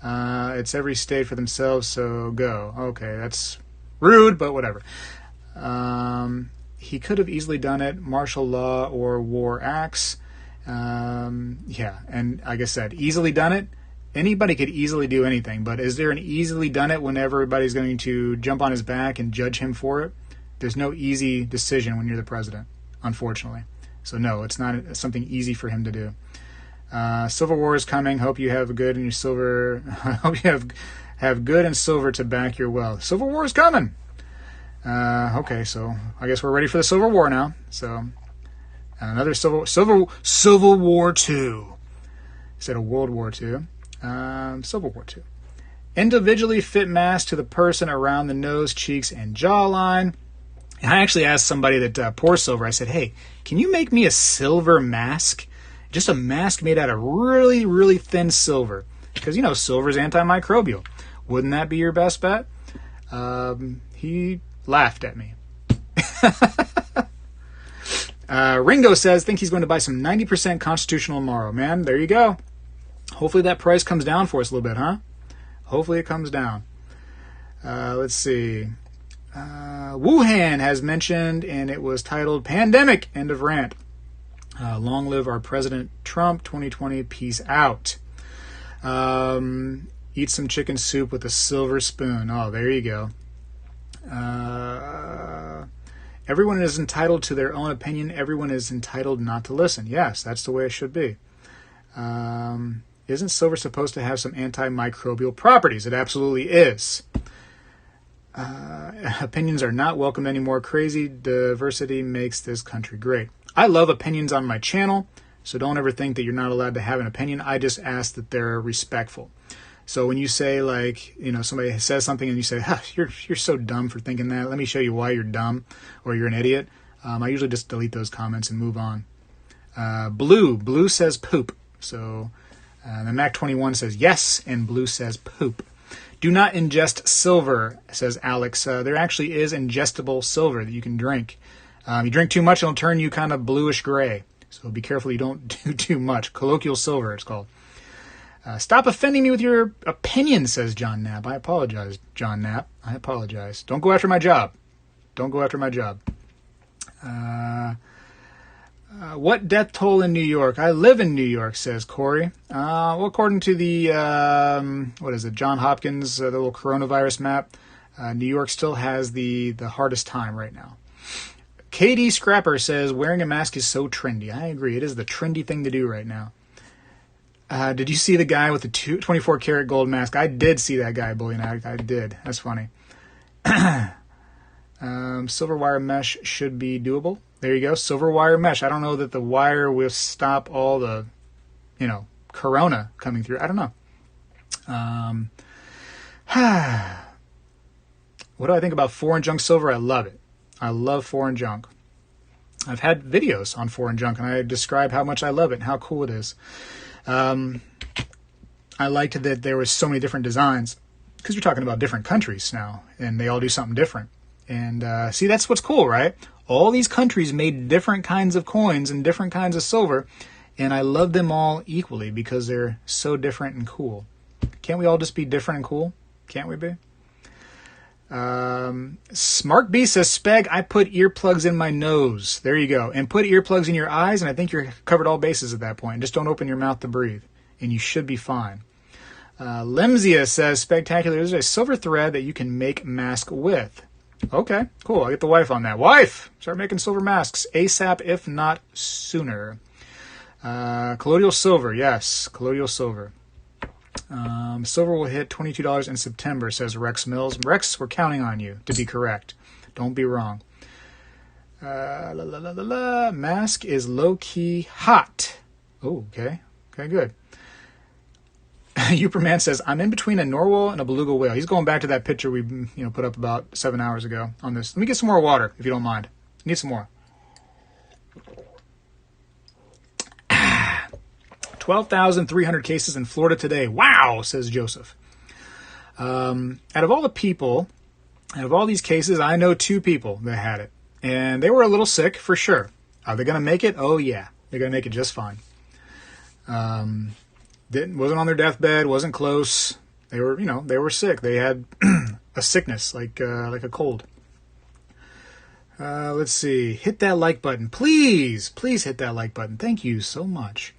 [SPEAKER 1] It's every state for themselves, so go. Okay, that's rude, but whatever. He could have easily done it. Martial law or war acts. Yeah, and like I said, easily done it. Anybody could easily do anything, but is there an easily done it when everybody's going to jump on his back and judge him for it? There's no easy decision when you're the president, unfortunately. So no, it's not something easy for him to do. Civil War is coming. Hope you have good in your silver. Hope you have good and silver to back your wealth. Civil War is coming. Okay, so I guess we're ready for the Civil War now. So another Civil War II instead of World War II. Civil War II. Individually fit mask to the person around the nose, cheeks, and jawline. I actually asked somebody that pours silver. I said, "Hey, can you make me a silver mask? Just a mask made out of really, really thin silver, because silver is antimicrobial. Wouldn't that be your best bet?" He laughed at me. Ringo says, think he's going to buy some 90% constitutional tomorrow. Man, there you go. Hopefully that price comes down for us a little bit, huh? Hopefully it comes down. Let's see. Wuhan has mentioned, and it was titled Pandemic, End of Rant. Long live our President Trump, 2020, peace out. Eat some chicken soup with a silver spoon. Oh, there you go. Everyone is entitled to their own opinion. Everyone is entitled not to listen. Yes, that's the way it should be. Isn't silver supposed to have some antimicrobial properties? It absolutely is. Opinions are not welcome anymore. Crazy diversity makes this country great. I love opinions on my channel, so don't ever think that you're not allowed to have an opinion. I just ask that they're respectful. So when you say, like, somebody says something and you say, you're so dumb for thinking that, let me show you why you're dumb or you're an idiot, I usually just delete those comments and move on. Blue says poop. So the Mac21 says yes, and Blue says poop. Do not ingest silver, says Alex. There actually is ingestible silver that you can drink. You drink too much, it'll turn you kind of bluish gray. So be careful you don't do too much. Colloquial silver, it's called. Stop offending me with your opinion, says John Knapp. I apologize, John Knapp. I apologize. Don't go after my job. Don't go after my job. What death toll in New York? I live in New York, says Corey. Well, according to the, John Hopkins, the little coronavirus map, New York still has the hardest time right now. KD Scrapper says, wearing a mask is so trendy. I agree. It is the trendy thing to do right now. Did you see the guy with the 24 karat gold mask? I did see that guy, bullying addict. I did. That's funny. Silver wire mesh should be doable. There you go. Silver wire mesh. I don't know that the wire will stop all the, corona coming through. I don't know. What do I think about foreign junk silver? I love it. I love foreign junk. I've had videos on foreign junk, and I describe how much I love it and how cool it is. I liked that there was so many different designs, because you're talking about different countries now, and they all do something different. And see, that's what's cool, right? All these countries made different kinds of coins and different kinds of silver, and I love them all equally because they're so different and cool. Can't we all just be different and cool? Can't we be? Smart B says, Speg, I put earplugs in my nose. There you go. And put earplugs in your eyes, and I think you're covered all bases at that point. Just don't open your mouth to breathe, and you should be fine. Lemzia says, Spegtacular, there's a silver thread that you can make mask with. Okay, cool. I'll get the wife on that. Wife! Start making silver masks ASAP, if not sooner. Colloidal silver. Yes, colloidal silver. Silver will hit $22 in September, says Rex Mills. Rex, we're counting on you to be correct. Don't be wrong. Mask is low-key hot. Oh, okay. Okay, good. Uperman says, I'm in between a narwhal and a beluga whale. He's going back to that picture we put up about 7 hours ago on this. Let me get some more water, if you don't mind. Need some more. 12,300 cases in Florida today. Wow, says Joseph. Out of all these cases, I know 2 people that had it. And they were a little sick, for sure. Are they going to make it? Oh, yeah. They're going to make it just fine. Wasn't on their deathbed, wasn't close. They were sick. They had a sickness, like a cold. Let's see. Hit that like button. Please hit that like button. Thank you so much.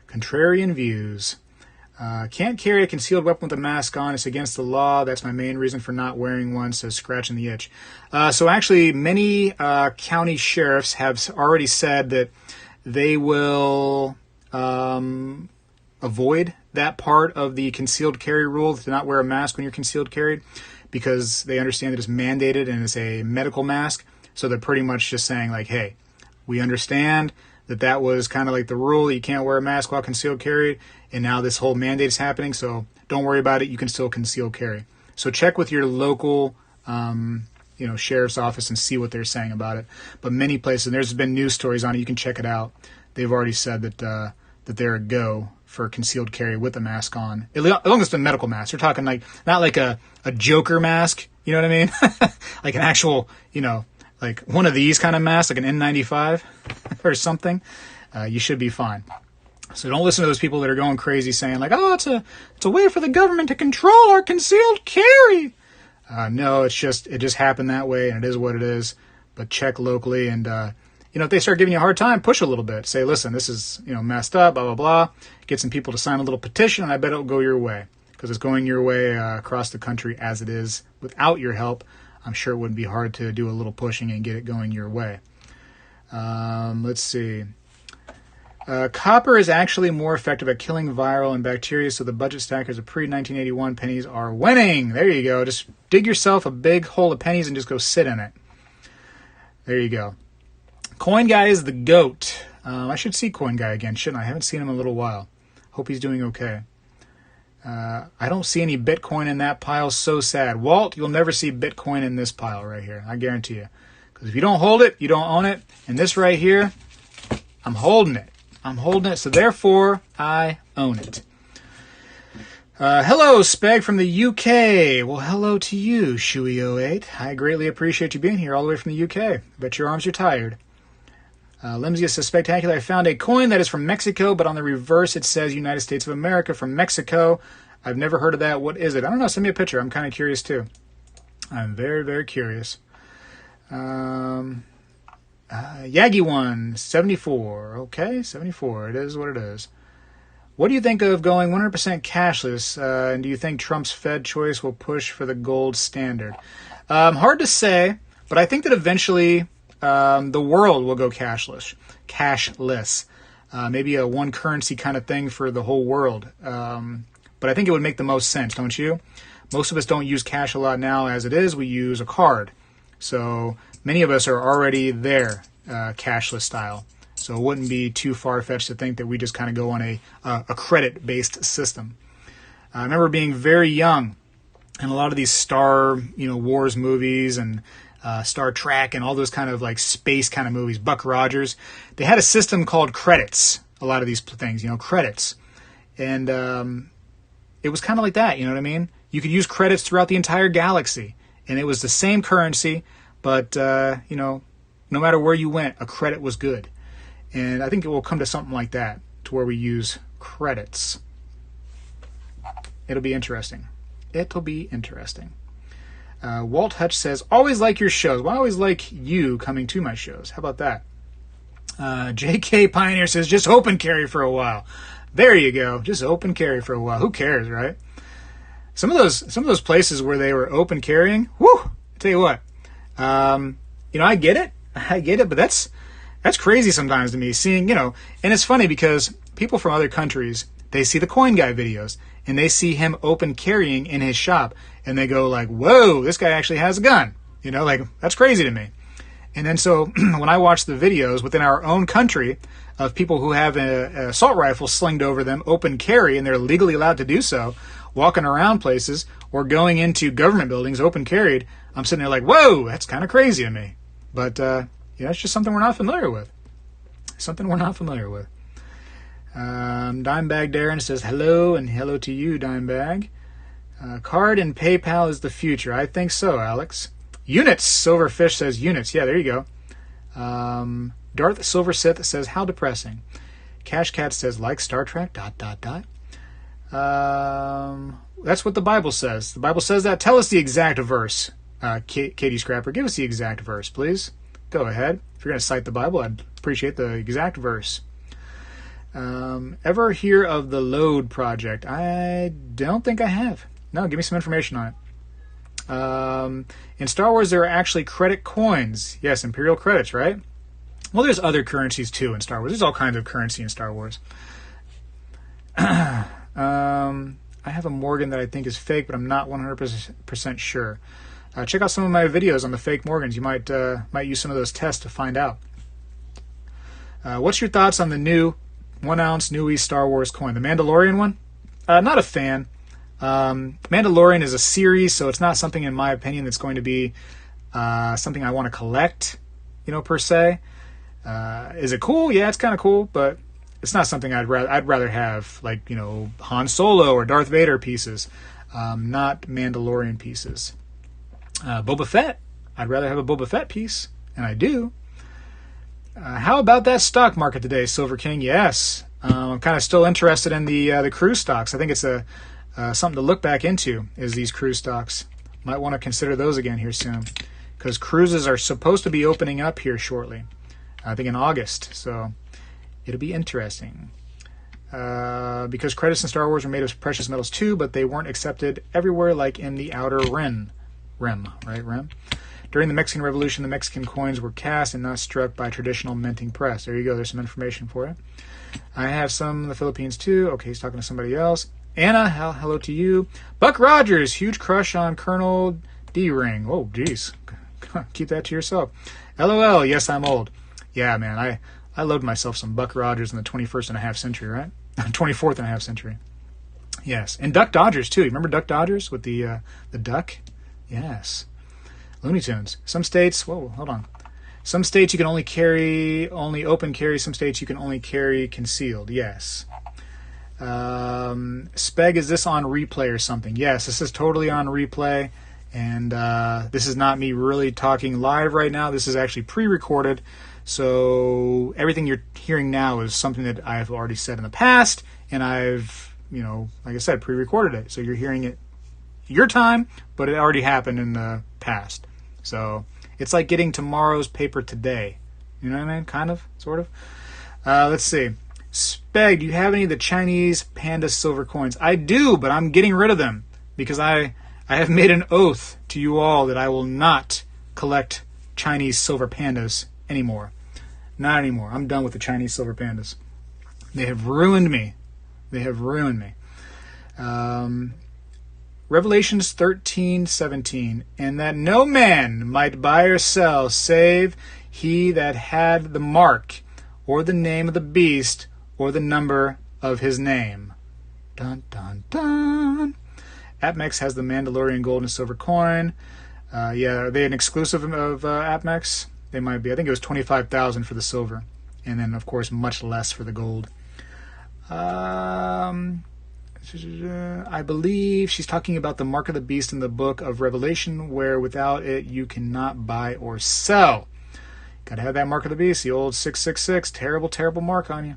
[SPEAKER 1] Contrarian views. Can't carry a concealed weapon with a mask on. It's against the law. That's my main reason for not wearing one, says Scratching the Itch. So actually, many county sheriffs have already said that they will avoid that part of the concealed carry rule to not wear a mask when you're concealed carried, because they understand that it's mandated and it's a medical mask. So they're pretty much just saying, like, hey, we understand that was kind of like the rule. You can't wear a mask while concealed carried, and now this whole mandate is happening, so don't worry about it. You can still conceal carry. So check with your local sheriff's office and see what they're saying about it. But many places, and there's been news stories on it, you can check it out. They've already said that they're a go for concealed carry with a mask on, as long as it's a medical mask. They're talking like not like a Joker mask, you know what I mean? Like an actual, like one of these kind of masks, like an N95 or something. You should be fine. So don't listen to those people that are going crazy saying like, oh, it's a way for the government to control our concealed carry. No, it just happened that way, and it is what it is. But check locally, and if they start giving you a hard time, push a little bit. Say, listen, this is messed up, blah blah blah. Get some people to sign a little petition, and I bet it'll go your way, because it's going your way across the country as it is. Without your help, I'm sure it wouldn't be hard to do a little pushing and get it going your way. Let's see. Copper is actually more effective at killing viral and bacteria, so the budget stackers of pre-1981 pennies are winning. There you go. Just dig yourself a big hole of pennies and just go sit in it. There you go. Coin Guy is the GOAT. I should see Coin Guy again, shouldn't I? I haven't seen him in a little while. Hope he's doing okay. I don't see any Bitcoin in that pile. So sad. Walt, you'll never see Bitcoin in this pile right here. I guarantee you. Because if you don't hold it, you don't own it. And this right here, I'm holding it. So therefore, I own it. Hello, Speg from the UK. Well, hello to you, Shui08. I greatly appreciate you being here all the way from the UK. I bet your arms are tired. Lemzia says, Spectacular, I found a coin that is from Mexico, but on the reverse it says United States of America from Mexico. I've never heard of that. What is it? I don't know. Send me a picture. I'm kind of curious, too. I'm very, very curious. Yagi1, 74. Okay, 74. It is what it is. What do you think of going 100% cashless? And do you think Trump's Fed choice will push for the gold standard? Hard to say, but I think that eventually the world will go cashless. Maybe a one currency kind of thing for the whole world. But I think it would make the most sense, don't you? Most of us don't use cash a lot now as it is. We use a card. So many of us are already there, cashless style. So it wouldn't be too far-fetched to think that we just kind of go on a credit-based system. I remember being very young, and a lot of these Star Wars movies and Star Trek and all those kind of like space kind of movies, Buck Rogers, they had a system called credits. A lot of these things, credits. And it was kind of like that, you know what I mean? You could use credits throughout the entire galaxy, and it was the same currency, but, no matter where you went, a credit was good. And I think it will come to something like that, to where we use credits. It'll be interesting. It'll be interesting. Walt Hutch says, always like your shows. Well, I always like you coming to my shows. How about that? JK Pioneer says, just open carry for a while. There you go. Just open carry for a while. Who cares, right? Some of those places where they were open carrying, whew, I tell you what, I get it, but that's crazy sometimes to me, seeing, and it's funny because people from other countries, they see the Coin Guy videos, and they see him open carrying in his shop, and they go like, whoa, this guy actually has a gun. That's crazy to me. And then so when I watch the videos within our own country of people who have an assault rifle slinged over them, open carry, and they're legally allowed to do so, walking around places or going into government buildings open carried, I'm sitting there like, whoa, that's kind of crazy to me. But it's just something we're not familiar with. Dimebag Darren says hello, and hello to you, Dimebag. Card and PayPal is the future. I think so, Alex. Units, Silverfish says units. Yeah, there you go. Darth Silver Sith says, how depressing. Cash Cat says, like Star Trek, ... That's what the Bible says. The Bible says that. Tell us the exact verse, Katie Scrapper. Give us the exact verse, please. Go ahead. If you're going to cite the Bible, I'd appreciate the exact verse. Ever hear of the Load Project? I don't think I have. No, give me some information on it. In Star Wars, there are actually credit coins. Yes, Imperial credits, right? Well, there's other currencies, too, in Star Wars. There's all kinds of currency in Star Wars. I have a Morgan that I think is fake, but I'm not 100% sure. Check out some of my videos on the fake Morgans. You might use some of those tests to find out. What's your thoughts on the new 1-ounce Newy Star Wars coin? The Mandalorian one? Not a fan. Mandalorian is a series, so it's not something, in my opinion, that's going to be something I want to collect, per se. Is it cool? Yeah, it's kind of cool, but it's not something I'd rather have, like, Han Solo or Darth Vader pieces, not Mandalorian pieces. Boba Fett. I'd rather have a Boba Fett piece, and I do. How about that stock market today, Silver King? Yes. I'm kind of still interested in the cruise stocks. I think it's something to look back into, is these cruise stocks. Might want to consider those again here soon, because cruises are supposed to be opening up here shortly. I think in August, so it'll be interesting. Because credits in Star Wars are made of precious metals too, but they weren't accepted everywhere like in the Outer Rim. Rim. During the Mexican Revolution, the Mexican coins were cast and not struck by traditional minting press. There you go. There's some information for you. I have some in the Philippines too. Okay, he's talking to somebody else. Anna, hello to you. Buck Rogers, huge crush on Colonel D-Ring. Oh, geez. Keep that to yourself. LOL, yes, I'm old. Yeah, man, I loved myself some Buck Rogers in the 21st and a half century, right? 24th and a half century. Yes, and Duck Dodgers, too. You remember Duck Dodgers with the duck? Yes. Looney Tunes. Some states, whoa, hold on. Some states you can only open carry. Some states you can only carry concealed. Yes. Speg, is this on replay or something? Yes, this is totally on replay. And this is not me really talking live right now. This is actually pre-recorded. So everything you're hearing now is something that I've already said in the past. And I've, like I said, pre-recorded it. So you're hearing it your time, but it already happened in the past. So it's like getting tomorrow's paper today. You know what I mean? Kind of, sort of. Let's see. Speg, do you have any of the Chinese panda silver coins? I do, but I'm getting rid of them because I have made an oath to you all that I will not collect Chinese silver pandas anymore. Not anymore. I'm done with the Chinese silver pandas. They have ruined me. Revelations 13:17, and that no man might buy or sell save he that had the mark, or the name of the beast, or the number of his name. Dun, dun, dun. AppMex has the Mandalorian gold and silver coin. Yeah, are they an exclusive of AppMex? They might be. I think it was $25,000 for the silver, and then of course much less for the gold. I believe she's talking about the mark of the beast in the book of Revelation, where without it you cannot buy or sell. Gotta have that mark of the beast, the old 666. Terrible, terrible mark on you.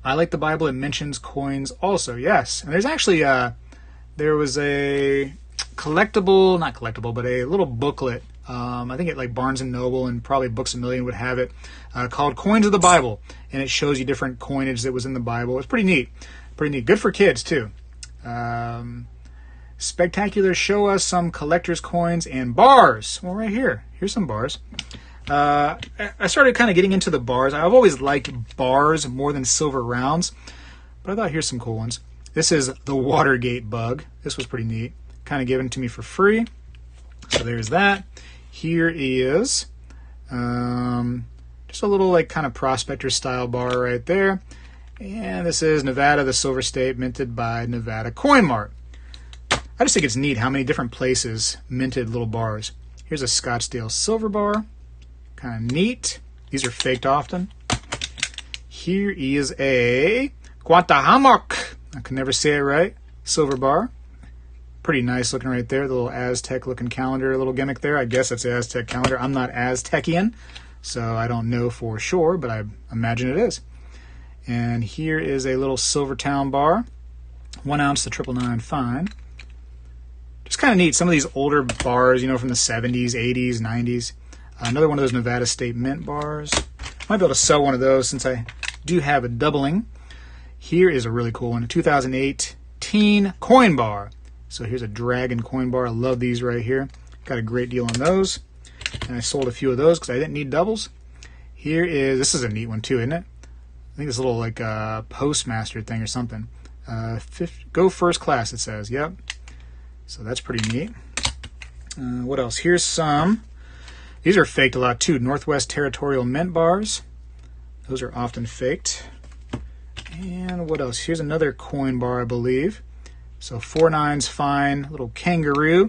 [SPEAKER 1] I like the Bible. It mentions coins also. Yes, and there's actually there was a not collectible, but a little booklet. I think it like Barnes and Noble and probably Books A Million would have it, called Coins of the Bible, and it shows you different coinage that was in the Bible. It's pretty neat. Pretty neat. Good for kids too. Spegtacular, show us some collector's coins and bars. Well, right here. Here's some bars. I started kind of getting into the bars. I've always liked bars more than silver rounds, but I thought here's some cool ones. This is the Watergate bug. This was pretty neat. Kind of given to me for free. So there's that. Here is just a little like kind of prospector style bar right there. And this is Nevada, the Silver State, minted by Nevada Coin Mart. I just think it's neat how many different places minted little bars. Here's a Scottsdale silver bar. Kind of neat. These are faked often. Here is a Guantahamoc. I can never say it right. Silver bar. Pretty nice looking right there. The little Aztec looking calendar, little gimmick there. I guess that's the Aztec calendar. I'm not Aztecian, so I don't know for sure, but I imagine it is. And here is a little Silvertown bar. 1 ounce, the 999 fine. Just kind of neat. Some of these older bars, you know, from the 70s, 80s, 90s. Another one of those Nevada State Mint bars. Might be able to sell one of those since I do have a doubling. Here is a really cool one. A 2018 coin bar. So here's a Dragon coin bar. I love these right here. Got a great deal on those. And I sold a few of those because I didn't need doubles. This is a neat one too, isn't it? I think this little like postmaster thing or something. Go first class, it says. Yep. So that's pretty neat. What else? Here's some. These are faked a lot too. Northwest Territorial Mint bars. Those are often faked. And what else? Here's another coin bar, I believe. So 4 nines fine, little kangaroo.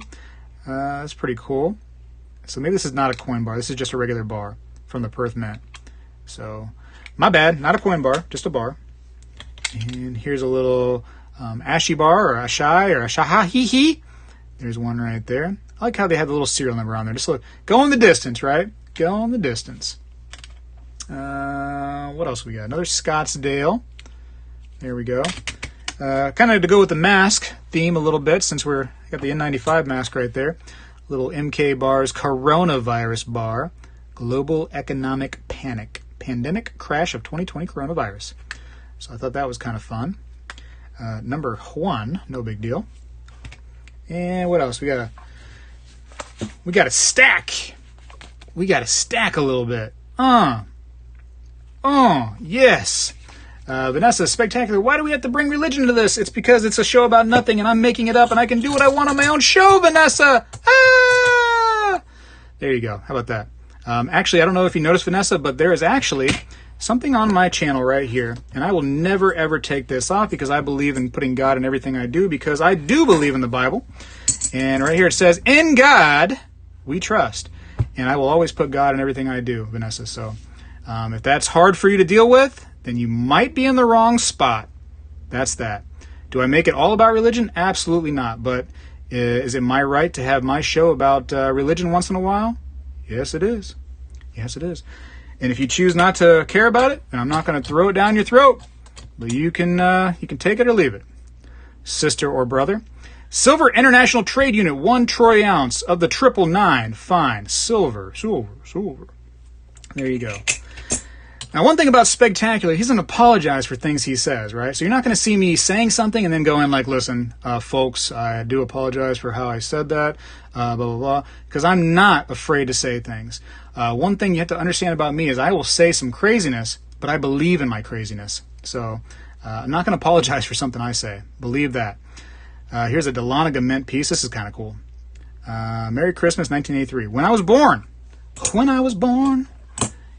[SPEAKER 1] That's pretty cool. So maybe this is not a coin bar. This is just a regular bar from the Perth Mint. So my bad, not a coin bar, just a bar. And here's a little Ashy bar or Ashai or Ashaha-hee-hee. There's one right there. I like how they have the little serial number on there. Just look, go in the distance, right? Go in the distance. What else we got? Another Scottsdale. There we go. Kind of to go with the mask theme a little bit, since I got the N95 mask right there. Little MK bars, coronavirus bar, global economic panic, pandemic crash of 2020 coronavirus. So I thought that was kind of fun. Number 1, no big deal. And what else? We got a stack. We got to stack a little bit. Yes. Vanessa, Spegtacular, why do we have to bring religion to this? It's because it's a show about nothing and I'm making it up and I can do what I want on my own show, Vanessa! Ah! There you go. How about that? Actually, I don't know if you noticed, Vanessa, but there is actually something on my channel right here, and I will never ever take this off because I believe in putting God in everything I do, because I do believe in the Bible. And right here it says, in God we trust. And I will always put God in everything I do, Vanessa. So if that's hard for you to deal with, then you might be in the wrong spot. That's that. Do I make it all about religion? Absolutely not. But is it my right to have my show about religion once in a while? Yes, it is. Yes, it is. And if you choose not to care about it, then I'm not going to throw it down your throat. But you can take it or leave it. Sister or brother. Silver International Trade Unit, 1 troy ounce of the 999 fine. Silver. There you go. Now, one thing about Spegtacular, he doesn't apologize for things he says, right? So you're not going to see me saying something and then going like, listen, folks, I do apologize for how I said that, blah, blah, blah, because I'm not afraid to say things. One thing you have to understand about me is I will say some craziness, but I believe in my craziness. So I'm not going to apologize for something I say. Believe that. Here's a Delanaga mint piece. This is kind of cool. Merry Christmas, 1983. When I was born. When I was born.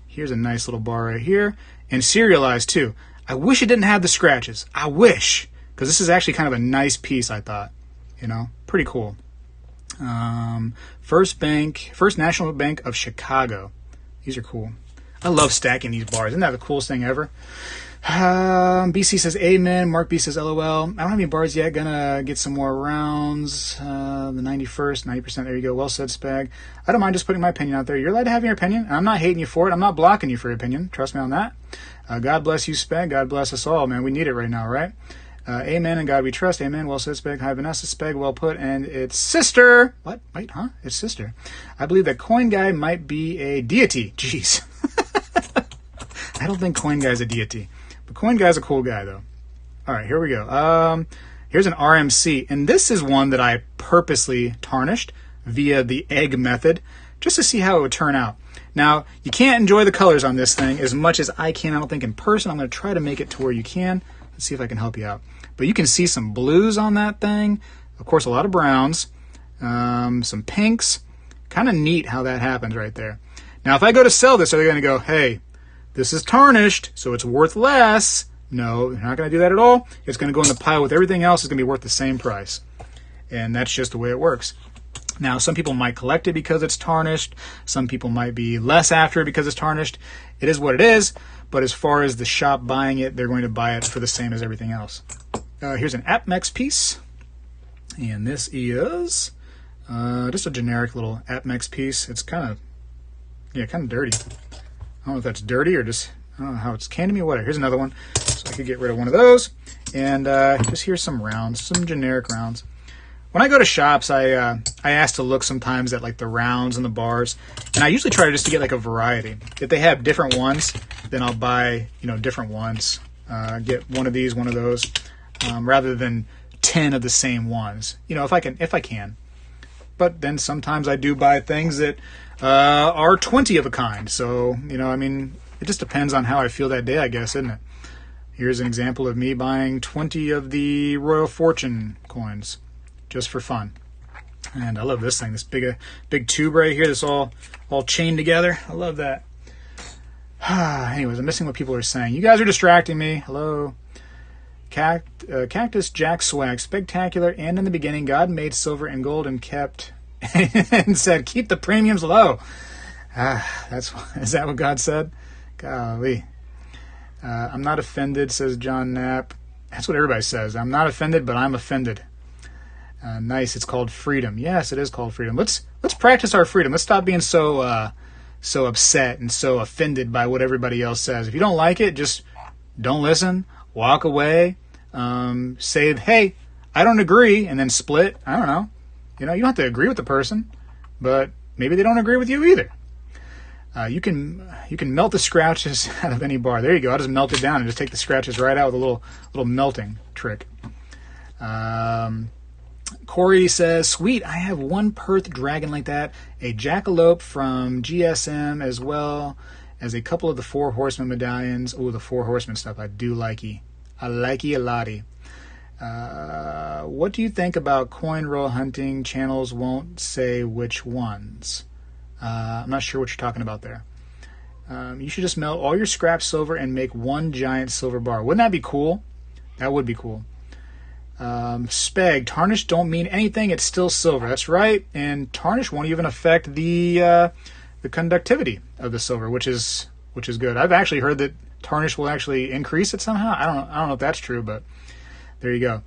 [SPEAKER 1] Here's a nice little bar right here. And serialized, too. I wish it didn't have the scratches. I wish. Because this is actually kind of a nice piece, I thought. You know, pretty cool. First National Bank of Chicago. These are cool. I love stacking these bars. Isn't that the coolest thing ever? BC says amen. Mark B says LOL. I don't have any bars yet. Gonna get some more rounds. The 91st, 90%. There you go. Well said, Spag. I don't mind just putting my opinion out there. You're allowed to have your opinion. I'm not hating you for it. I'm not blocking you for your opinion. Trust me on that. God bless you, Spag. God bless us all, man. We need it right now, right? Amen, and God we trust. Amen. Well said, Speg. Hi, Vanessa. Speg, well put. And it's sister. What? Wait, huh? It's sister. I believe that Coin Guy might be a deity. Jeez. I don't think Coin Guy's a deity. But Coin Guy's a cool guy, though. All right, here we go. Here's an RMC. And this is one that I purposely tarnished via the egg method just to see how it would turn out. Now, you can't enjoy the colors on this thing as much as I can, I don't think, in person. I'm going to try to make it to where you can. Let's see if I can help you out. But you can see some blues on that thing. Of course, a lot of browns. Some pinks. Kind of neat how that happens right there. Now, if I go to sell this, are they going to go, hey, this is tarnished, so it's worth less? No, they're not going to do that at all. It's going to go in the pile with everything else. It's going to be worth the same price. And that's just the way it works. Now, some people might collect it because it's tarnished. Some people might be less after it because it's tarnished. It is what it is. But as far as the shop buying it, they're going to buy it for the same as everything else. Here's an AppMex piece. And this is just a generic little AppMex piece. It's kind of dirty. I don't know if that's dirty or just, I don't know how it's came to me or whatever. Here's another one. So I could get rid of one of those. And just here's some rounds, some generic rounds. When I go to shops, I ask to look sometimes at like the rounds and the bars, and I usually try just to get like a variety. If they have different ones, then I'll buy different ones. Get one of these, one of those, rather than 10 of the same ones. If I can. But then sometimes I do buy things that are 20 of a kind. So it just depends on how I feel that day, I guess, isn't it? Here's an example of me buying 20 of the Royal Fortune coins. Just for fun. And I love this thing, this big tube right here that's all chained together. I love that. Anyways, I'm missing what people are saying. You guys are distracting me. Hello. Cactus Jack Swag, Spegtacular, and in the beginning, God made silver and gold and kept and said, keep the premiums low. Is that what God said? Golly. I'm not offended, says John Knapp. That's what everybody says. I'm not offended, but I'm offended. Nice. It's called freedom. Yes, it is called freedom. Let's practice our freedom. Let's stop being so upset and so offended by what everybody else says. If you don't like it, just don't listen. Walk away. Say, hey, I don't agree, and then split. I don't know. You don't have to agree with the person, but maybe they don't agree with you either. You can melt the scratches out of any bar. There you go. I'll just melt it down and just take the scratches right out with a little melting trick. Corey says, sweet, I have one Perth dragon like that, a jackalope from GSM, as well as a couple of the Four Horsemen medallions. Oh, the Four Horsemen stuff, I do likey. I likey a lottie. What do you think about coin roll hunting? Channels won't say which ones. I'm not sure what you're talking about there. You should just melt all your scrap silver and make one giant silver bar. Wouldn't that be cool? That would be cool. Speg, tarnish don't mean anything, it's still silver. That's right, and tarnish won't even affect the conductivity of the silver, which is good. I've actually heard that tarnish will actually increase it somehow. I don't know if that's true, but there you go.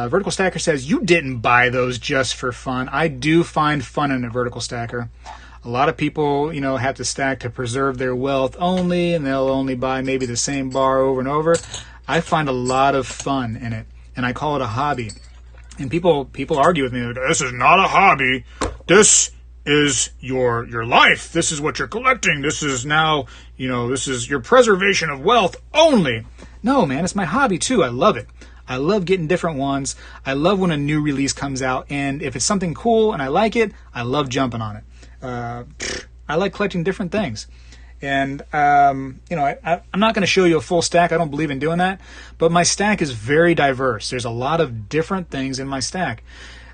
[SPEAKER 1] Vertical Stacker says, you didn't buy those just for fun. I do find fun in a Vertical Stacker. A lot of people, have to stack to preserve their wealth only, and they'll only buy maybe the same bar over and over. I find a lot of fun in it. And I call it a hobby. And people argue with me, this is not a hobby. This is your life. This is what you're collecting. This is now, this is your preservation of wealth only. No, man, it's my hobby too. I love it. I love getting different ones. I love when a new release comes out. And if it's something cool and I like it, I love jumping on it. I like collecting different things. And, I'm not going to show you a full stack. I don't believe in doing that. But my stack is very diverse. There's a lot of different things in my stack.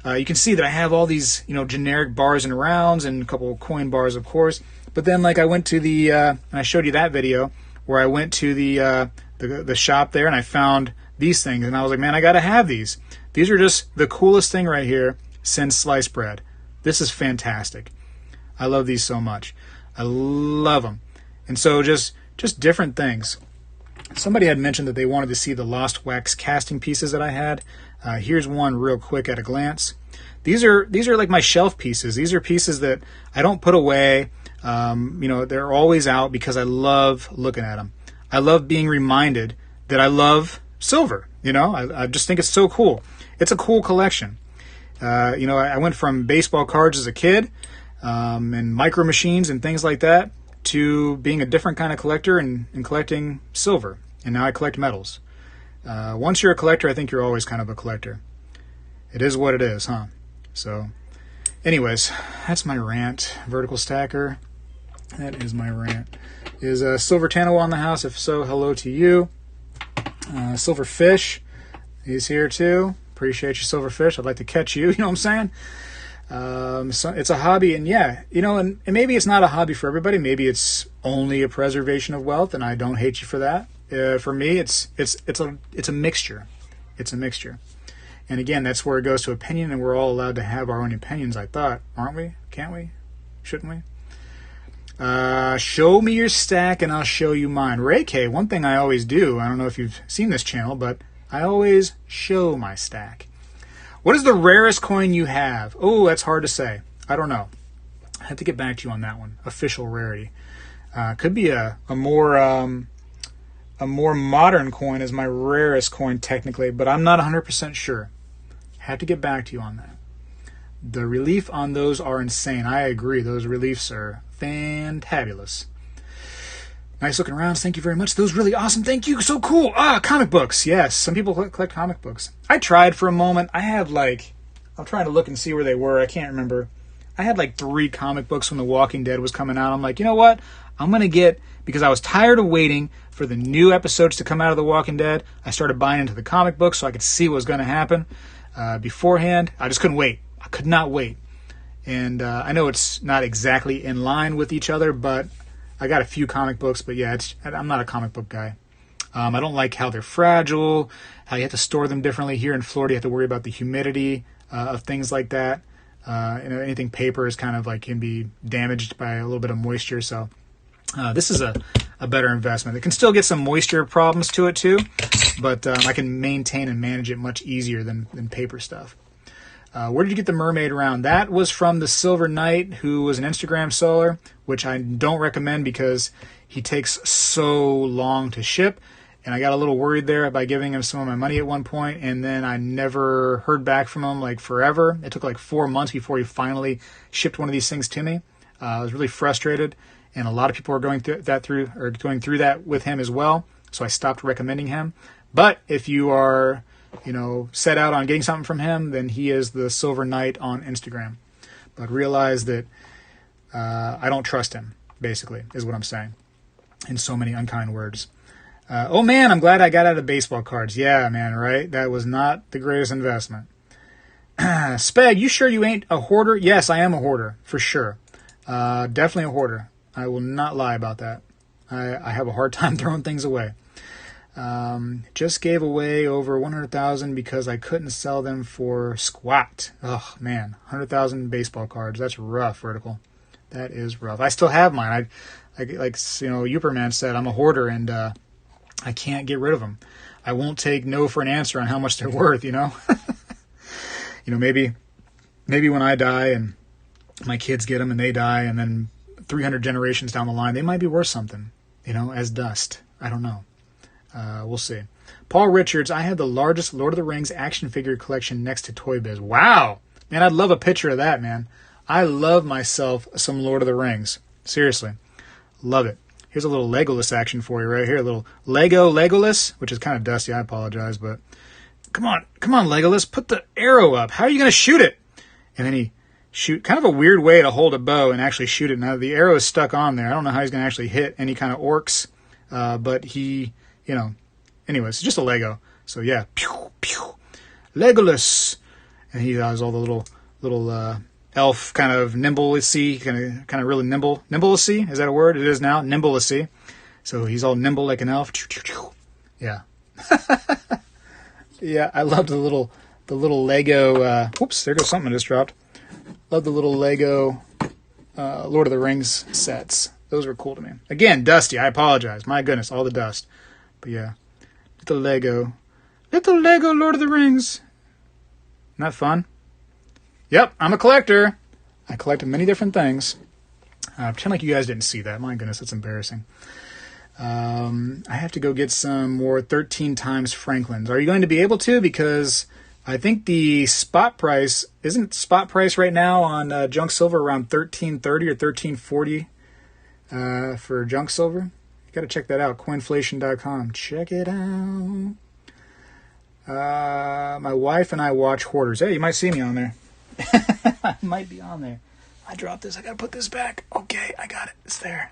[SPEAKER 1] You can see that I have all these, generic bars and rounds and a couple of coin bars, of course. But then, I went to and I showed you that video where I went to the shop there and I found these things. And I was like, man, I got to have these. These are just the coolest thing right here since sliced bread. This is fantastic. I love these so much. I love them. And so just different things. Somebody had mentioned that they wanted to see the lost wax casting pieces that I had. Here's one real quick at a glance. These are like my shelf pieces. These are pieces that I don't put away. They're always out because I love looking at them. I love being reminded that I love silver. I just think it's so cool. It's a cool collection. I went from baseball cards as a kid and micro machines and things like that to being a different kind of collector and collecting silver. And now I collect metals. Once you're a collector, I think you're always kind of a collector. It is what it is, huh? So, anyways, that's my rant. Vertical stacker. That is my rant. Is Silver Tanawa in the house? If so, hello to you. Silver Fish, he's here too. Appreciate you, Silver Fish. I'd like to catch you. You know what I'm saying? So it's a hobby, and and maybe it's not a hobby for everybody. Maybe it's only a preservation of wealth, and I don't hate you for that. For me, it's a mixture. It's a mixture. And again, that's where it goes to opinion, and we're all allowed to have our own opinions, I thought. Aren't we? Can't we? Shouldn't we? Show me your stack, and I'll show you mine. Ray K, one thing I always do, I don't know if you've seen this channel, but I always show my stack. What is the rarest coin you have? Oh, that's hard to say. I don't know. I have to get back to you on that one. Official rarity. Could be a more modern coin is my rarest coin technically, but I'm not 100% sure. Have to get back to you on that. The relief on those are insane. I agree. Those reliefs are fantabulous. Nice looking rounds. Thank you very much. Those really awesome. Thank you. So cool. Comic books. Yes, some people collect comic books. I tried for a moment. I have I'm trying to look and see where they were. I can't remember. I had 3 comic books when The Walking Dead was coming out. I'm like, you know what? I'm going to get, because I was tired of waiting for the new episodes to come out of The Walking Dead, I started buying into the comic books so I could see what was going to happen beforehand. I just couldn't wait. I could not wait. And I know it's not exactly in line with each other, but I got a few comic books. But yeah, I'm not a comic book guy. I don't like how they're fragile, how you have to store them differently. Here in Florida, you have to worry about the humidity of things like that. Anything paper is kind of can be damaged by a little bit of moisture. So this is a better investment. It can still get some moisture problems to it too, but I can maintain and manage it much easier than paper stuff. Where did you get the mermaid round? That was from the Silver Knight, who was an Instagram seller, which I don't recommend because he takes so long to ship. And I got a little worried there by giving him some of my money at one point, and then I never heard back from him forever. It took 4 months before he finally shipped one of these things to me. I was really frustrated, and a lot of people are going through that with him as well. So I stopped recommending him. But if you are, set out on getting something from him, then he is the Silver Knight on Instagram. But realize that I don't trust him, basically, is what I'm saying, in so many unkind words. Oh man, I'm glad I got out of baseball cards. Yeah, man, right? That was not the greatest investment. Speg, you sure you ain't a hoarder? Yes, I am a hoarder, for sure. Definitely a hoarder. I will not lie about that. I have a hard time throwing things away. Just gave away over 100,000 because I couldn't sell them for squat. Oh man, 100,000 baseball cards. That's rough, Vertical. That is rough. I still have mine. Uperman said, I'm a hoarder and I can't get rid of them. I won't take no for an answer on how much they're worth, maybe when I die and my kids get them and they die, and then 300 generations down the line, they might be worth something, as dust. I don't know. We'll see. Paul Richards, I have the largest Lord of the Rings action figure collection next to Toy Biz. Wow. Man, I'd love a picture of that, man. I love myself some Lord of the Rings. Seriously. Love it. Here's a little Legolas action for you right here. A little Legolas, which is kind of dusty. I apologize, but come on, Legolas. Put the arrow up. How are you going to shoot it? And then shoot. Kind of a weird way to hold a bow and actually shoot it. Now, the arrow is stuck on there. I don't know how he's going to actually hit any kind of orcs, but he, anyways, just a Lego. So, yeah, pew, pew. Legolas. And he has all the little elf kind of nimble-y, kind of really nimble. Nimble-y, is that a word? It is now, nimble-y. So he's all nimble like an elf. Yeah. Yeah, I love the little Lego, whoops, there goes something I just dropped. Love the little Lego Lord of the Rings sets. Those were cool to me. Again, dusty, I apologize. My goodness, all the dust. But yeah, little Lego Lord of the Rings. Isn't that fun? Yep, I'm a collector. I collect many different things. Pretend like you guys didn't see that. My goodness, that's embarrassing. I have to go get some more 13 times Franklins. Are you going to be able to? Because I think the spot price, isn't spot price right now on junk silver around $13.30 or $13.40 for junk silver? You got to check that out. Coinflation.com. Check it out. My wife and I watch Hoarders. Hey, you might see me on there. I might be on there. I dropped this. I got to put this back. Okay, I got it. It's there.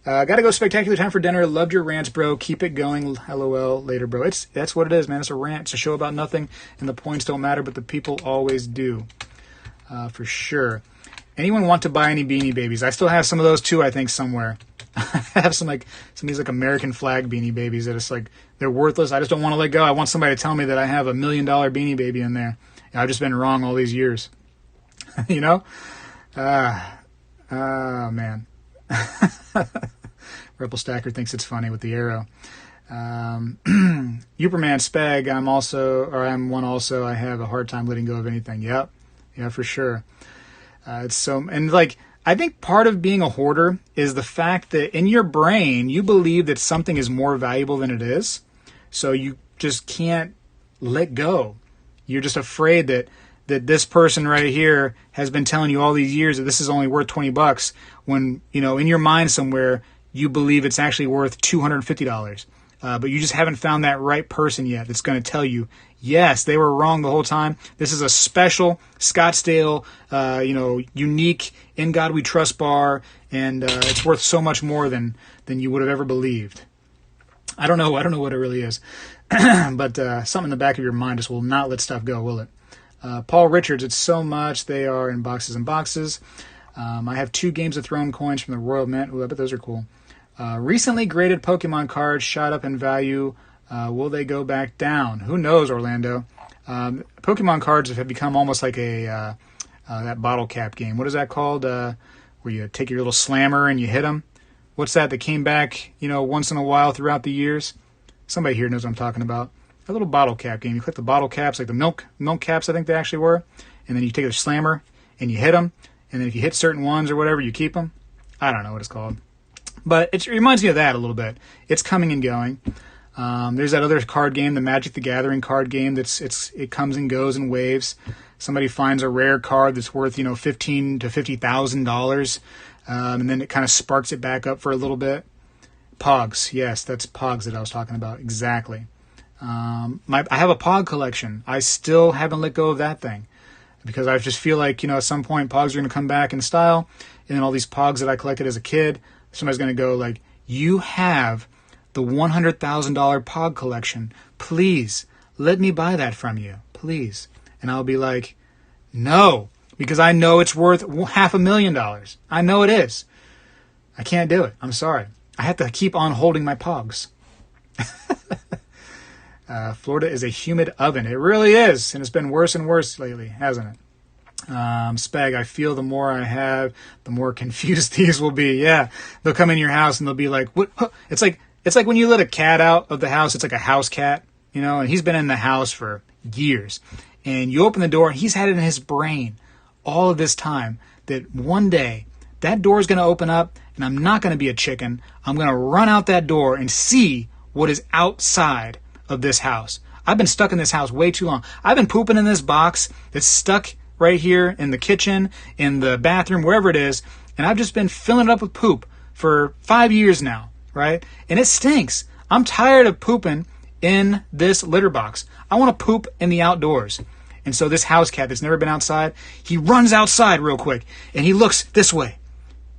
[SPEAKER 1] Gotta go. Spectacular time for dinner. Loved your rants, bro. Keep it going. LOL. Later, bro. That's what it is, man. It's a rant. It's a show about nothing, and the points don't matter, but the people always do. For sure. Anyone want to buy any Beanie Babies? I still have some of those too, I think, somewhere. I have some of these American flag Beanie Babies that it's like, they're worthless. I just don't want to let go. I want somebody to tell me that I have $1 million Beanie Baby in there. I've just been wrong all these years. Man. Rebel Stacker thinks it's funny with the arrow. Uperman Speg, I'm one also. I have a hard time letting go of anything. Yep. Yeah, for sure. It's so, and like, I think part of being a hoarder is the fact that in your brain, you believe that something is more valuable than it is. So you just can't let go. You're just afraid that this person right here has been telling you all these years that this is only worth $20 when, in your mind somewhere, you believe it's actually worth $250. But you just haven't found that right person yet that's going to tell you, yes, they were wrong the whole time. This is a special Scottsdale, unique In God We Trust bar, and it's worth so much more than you would have ever believed. I don't know what it really is. But something in the back of your mind just will not let stuff go, will it? Paul Richards, it's so much. They are in boxes and boxes. I have 2 Games of Thrones coins from the Royal Mint. Ooh, I bet those are cool. Recently graded Pokemon cards shot up in value. Will they go back down? Who knows, Orlando? Pokemon cards have become almost like that bottle cap game. What is that called? Where you take your little slammer and you hit them. What's that came back, once in a while throughout the years? Somebody here knows what I'm talking about. A little bottle cap game. You click the bottle caps, like the milk caps, I think they actually were. And then you take a slammer and you hit them. And then if you hit certain ones or whatever, you keep them. I don't know what it's called. But it reminds me of that a little bit. It's coming and going. There's that other card game, the Magic the Gathering card game. It comes and goes in waves. Somebody finds a rare card that's worth $15,000 to $50,000, and then it kind of sparks it back up for a little bit. Pogs, yes, that's Pogs that I was talking about exactly. I have a Pog collection. I still haven't let go of that thing because I just feel like at some point Pogs are going to come back in style, and then all these Pogs that I collected as a kid, somebody's going to go like, you have the $100,000 Pog collection. Please, let me buy that from you. Please. And I'll be like, no, because I know it's worth $500,000. I know it is. I can't do it. I'm sorry. I have to keep on holding my Pogs. Florida is a humid oven. It really is. And it's been worse and worse lately, hasn't it? Speg, I feel the more I have, the more confused these will be. Yeah. They'll come in your house and they'll be like, what? It's like when you let a cat out of the house, it's like a house cat, and he's been in the house for years. And you open the door and he's had it in his brain all of this time that one day that door is going to open up and I'm not going to be a chicken. I'm going to run out that door and see what is outside of this house. I've been stuck in this house way too long. I've been pooping in this box that's stuck right here in the kitchen, in the bathroom, wherever it is, and I've just been filling it up with poop for 5 years now, right? And it stinks. I'm tired of pooping in this litter box. I want to poop in the outdoors. And so this house cat that's never been outside, he runs outside real quick and he looks this way.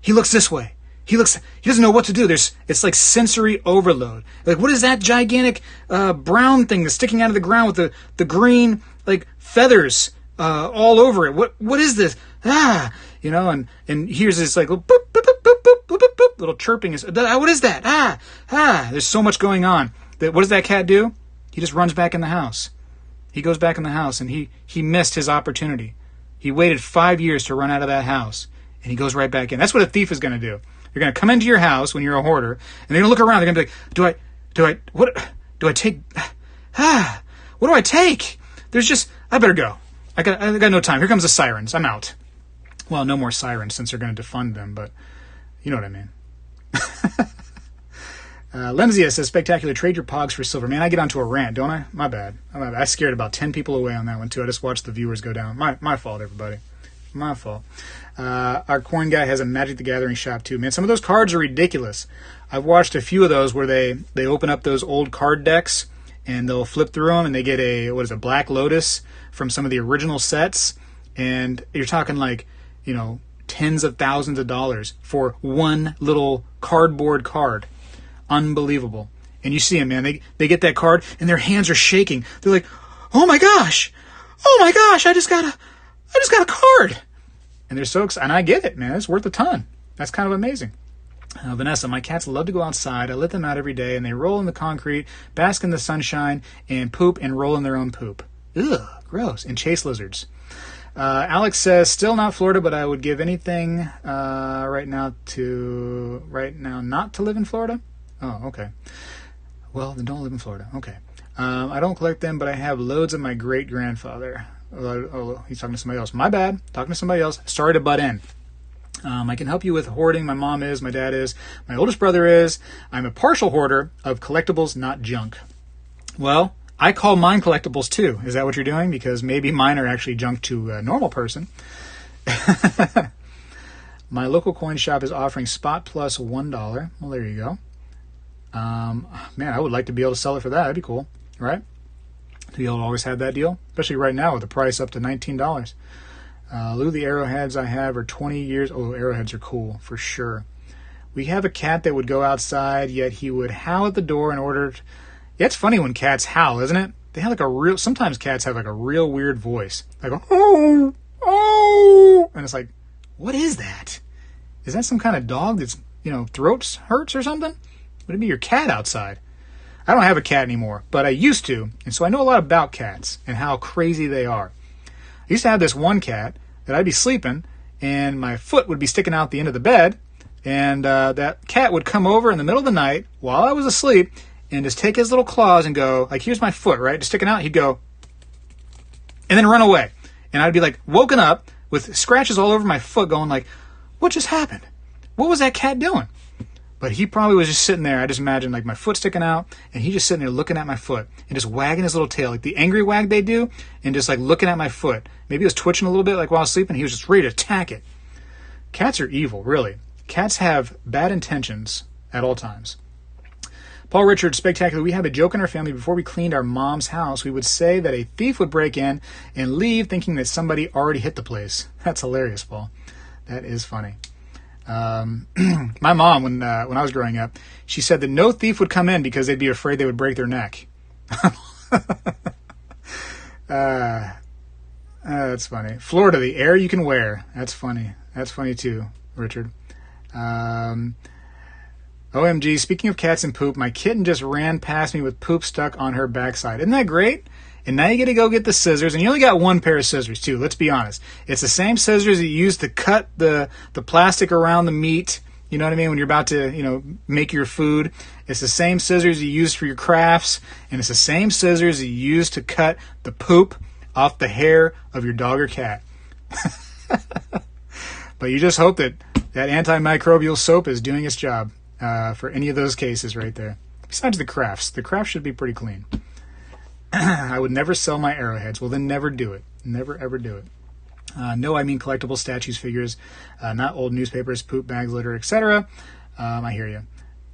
[SPEAKER 1] He looks this way. He doesn't know what to do. It's like sensory overload. Like, what is that gigantic brown thing that's sticking out of the ground with the green like feathers all over it? What is this? And here's this like boop, boop, boop, boop, boop, boop, boop, boop, little chirping. What is that? There's so much going on. What does that cat do? He just runs back in the house. He goes back in the house, and he missed his opportunity. He waited 5 years to run out of that house, and he goes right back in. That's what a thief is going to do. They're going to come into your house when you're a hoarder, and they're going to look around. They're going to be like, what do I take? What do I take? I better go. I got no time. Here comes the sirens. I'm out. Well, no more sirens since they're going to defund them, but you know what I mean. Lemzia says, Spectacular, trade your pogs for silver. Man, I get onto a rant, don't I? My bad. I scared about 10 people away on that one, too. I just watched the viewers go down. My fault, everybody. My fault. Our coin guy has a Magic the Gathering shop, too. Man, some of those cards are ridiculous. I've watched a few of those where they open up those old card decks, and they'll flip through them, and they get a Black Lotus from some of the original sets, and you're talking like, tens of thousands of dollars for one little cardboard card. Unbelievable. And you see them, man. They get that card and their hands are shaking. They're like, oh my gosh, I just got a card. And they're so excited. And I get it, man. It's worth a ton. That's kind of amazing. Vanessa, my cats love to go outside. I let them out every day and they roll in the concrete, bask in the sunshine, and poop and roll in their own poop. Ugh, gross. And chase lizards. Alex says, still not Florida, but I would give anything right now not to live in Florida. Oh, okay. Well, then don't live in Florida. Okay. I don't collect them, but I have loads of my great-grandfather. Oh, he's talking to somebody else. My bad. Talking to somebody else. Sorry to butt in. I can help you with hoarding. My mom is. My dad is. My oldest brother is. I'm a partial hoarder of collectibles, not junk. Well, I call mine collectibles, too. Is that what you're doing? Because maybe mine are actually junk to a normal person. My local coin shop is offering spot plus $1. Well, there you go. Man, I would like to be able to sell it for that. That'd be cool, right? To be able to always have that deal, especially right now with the price up to $19. Lou, the arrowheads I have are 20 years. Oh, arrowheads are cool for sure. We have a cat that would go outside, yet he would howl at the door in order to... Yeah, it's funny when cats howl, isn't it? They have like sometimes cats have like a real weird voice. They go, oh, and it's like, what is that? Is that some kind of dog that's, throat hurts or something? Would it be your cat outside? I don't have a cat anymore, but I used to, and so I know a lot about cats and how crazy they are. I used to have this one cat that I'd be sleeping, and my foot would be sticking out the end of the bed, and that cat would come over in the middle of the night while I was asleep and just take his little claws and go, like, here's my foot, right? Just sticking out. He'd go, and then run away. And I'd be, like, woken up with scratches all over my foot going, like, what just happened? What was that cat doing? But he probably was just sitting there. I just imagine like my foot sticking out, and he just sitting there looking at my foot and just wagging his little tail, like the angry wag they do, and just like looking at my foot. Maybe he was twitching a little bit like while I was sleeping. He was just ready to attack it. Cats are evil, really. Cats have bad intentions at all times. Paul Richard, Spectacular, we have a joke in our family. Before we cleaned our mom's house, we would say that a thief would break in and leave thinking that somebody already hit the place. That's hilarious, Paul. That is funny. My mom, when I was growing up, she said that no thief would come in because they'd be afraid they would break their neck. That's funny. Florida, the air you can wear. That's funny. That's funny too, Richard. OMG, speaking of cats and poop, my kitten just ran past me with poop stuck on her backside. Isn't that great? And now you get to go get the scissors, and you only got one pair of scissors, too. Let's be honest. It's the same scissors that you use to cut the plastic around the meat, you know what I mean, when you're about to, make your food. It's the same scissors you use for your crafts, and it's the same scissors you use to cut the poop off the hair of your dog or cat. But you just hope that antimicrobial soap is doing its job for any of those cases right there. Besides the crafts. The crafts should be pretty clean. I would never sell my arrowheads. Well, then never do it. Never, ever do it. No, I mean collectible statues, figures, not old newspapers, poop bags, litter, etc. I hear you.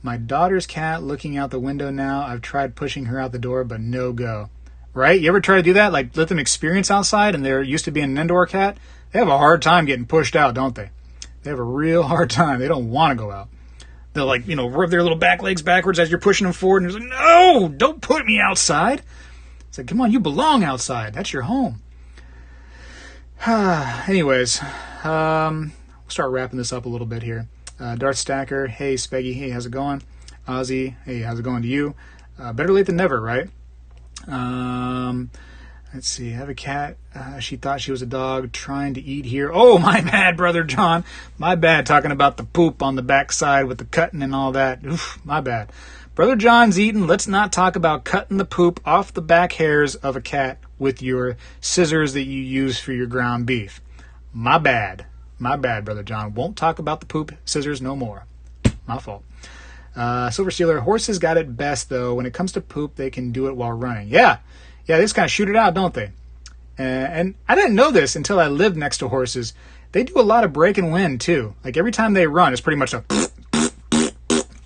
[SPEAKER 1] My daughter's cat looking out the window now. I've tried pushing her out the door, but no go. right? You ever try to do that? Like let them experience outside and they're used to being an indoor cat? They have a hard time getting pushed out, don't they? They have a real hard time. They don't want to go out. They'll like, rub their little back legs backwards as you're pushing them forward. And you're like, no, don't put me outside. It's like, come on, you belong outside. That's your home. Anyways, we'll start wrapping this up a little bit here. Darth Stacker, hey, Speggy, hey, how's it going? Ozzy, hey, how's it going to you? Better late than never, right? Let's see, I have a cat. She thought she was a dog trying to eat here. Oh, my bad, Brother John. My bad, talking about the poop on the backside with the cutting and all that. Oof, my bad. Brother John's eating. Let's not talk about cutting the poop off the back hairs of a cat with your scissors that you use for your ground beef. My bad. My bad, Brother John. Won't talk about the poop scissors no more. My fault. Silver Stealer, horses got it best, though. When it comes to poop, they can do it while running. Yeah, they just kind of shoot it out, don't they? And I didn't know this until I lived next to horses. They do a lot of break and wind, too. Like, every time they run, it's pretty much a...